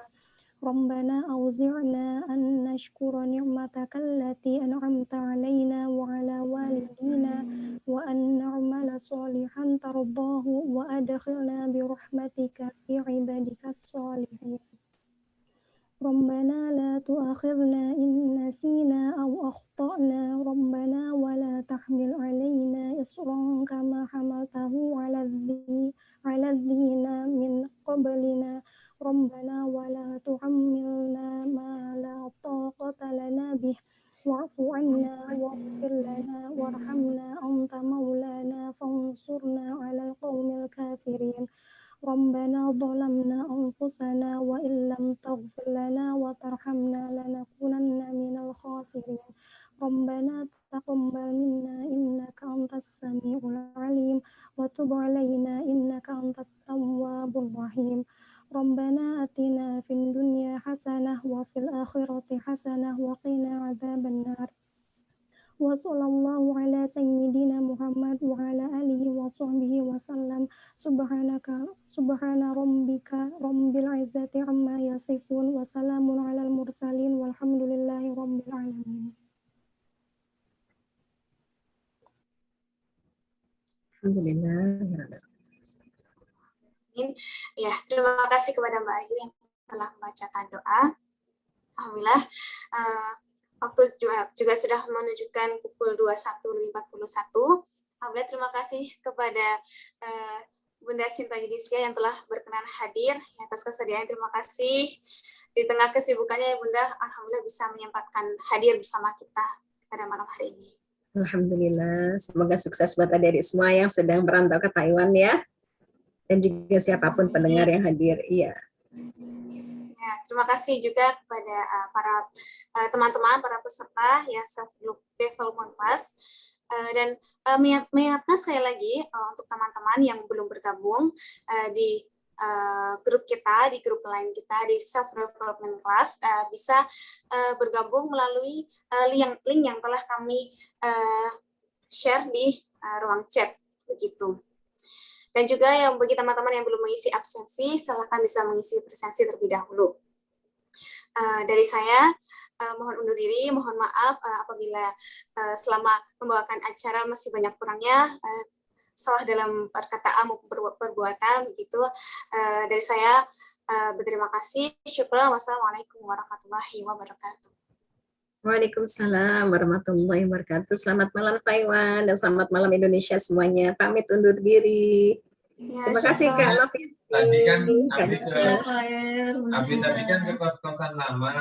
ربنا أوزعنا أن نشكر نعمتك التي أنعمت علينا وعلى والدينا وأن نعمل صالحا ترضاه وأدخلنا برحمتك في عبادك الصالحين. ربنا لا تؤاخذنا إن نسينا أو أخطأنا ربنا ولا تحمل علينا إصرا كما حملته على الذين من قبلنا ربنا ولا تحملنا ما لا طاقة لنا به واعف عنا واغفر لنا وارحمنا أنت مولانا فانصرنا على القوم الكافرين. ربنا ظلمنا أنفسنا وإن لم تغفر لنا وترحمنا لنكونن من الخاسرين. ربنا تقبل منا إنك أنت السميع العليم وتب علينا إنك أنت التواب الرحيم. ربنا آتنا في الدنيا حسنة وفي الآخرة حسنة وقنا عذاب النار. وصلى الله على سيدنا محمد وعلى آله وصحبه وسلم. سبحان ربك رب العزة عما يصفون وسلام على المرسلين والحمد لله رب العالمين. Alhamdulillah. Ya, terima kasih kepada Mbak Ayu yang telah membacakan doa. Alhamdulillah, waktu juga sudah menunjukkan pukul 21.41. Alhamdulillah, terima kasih kepada Bunda Sinta Yudisya yang telah berkenan hadir. Atas kesediaan, terima kasih. Di tengah kesibukannya ya Bunda, alhamdulillah bisa menyempatkan hadir bersama kita pada malam hari ini. Alhamdulillah, semoga sukses buat adik-adik semua yang sedang merantau ke Taiwan ya. Dan juga siapapun pendengar yang hadir. Iya. Ya, terima kasih juga kepada para teman-teman, para peserta yang self-development class. Dan mengingatkan sekali lagi untuk teman-teman yang belum bergabung di grup kita, di grup lain kita, di self-development class, bisa bergabung melalui link yang telah kami share di ruang chat, begitu. Dan juga yang bagi teman-teman yang belum mengisi absensi, silakan bisa mengisi presensi terlebih dahulu. Dari saya, mohon undur diri, mohon maaf apabila selama membawakan acara masih banyak kurangnya, salah dalam perkataan maupun perbuatan, begitu. Dari saya, berterima kasih. Syukur. Wassalamualaikum warahmatullahi wabarakatuh. Waalaikumsalam warahmatullahi wabarakatuh. Selamat malam Taiwan dan selamat malam Indonesia semuanya. Pamit undur diri. Ya, Terima kasih Kak Novi. Tadi kan Kak Abi tadi kan ke kos-kosan lama.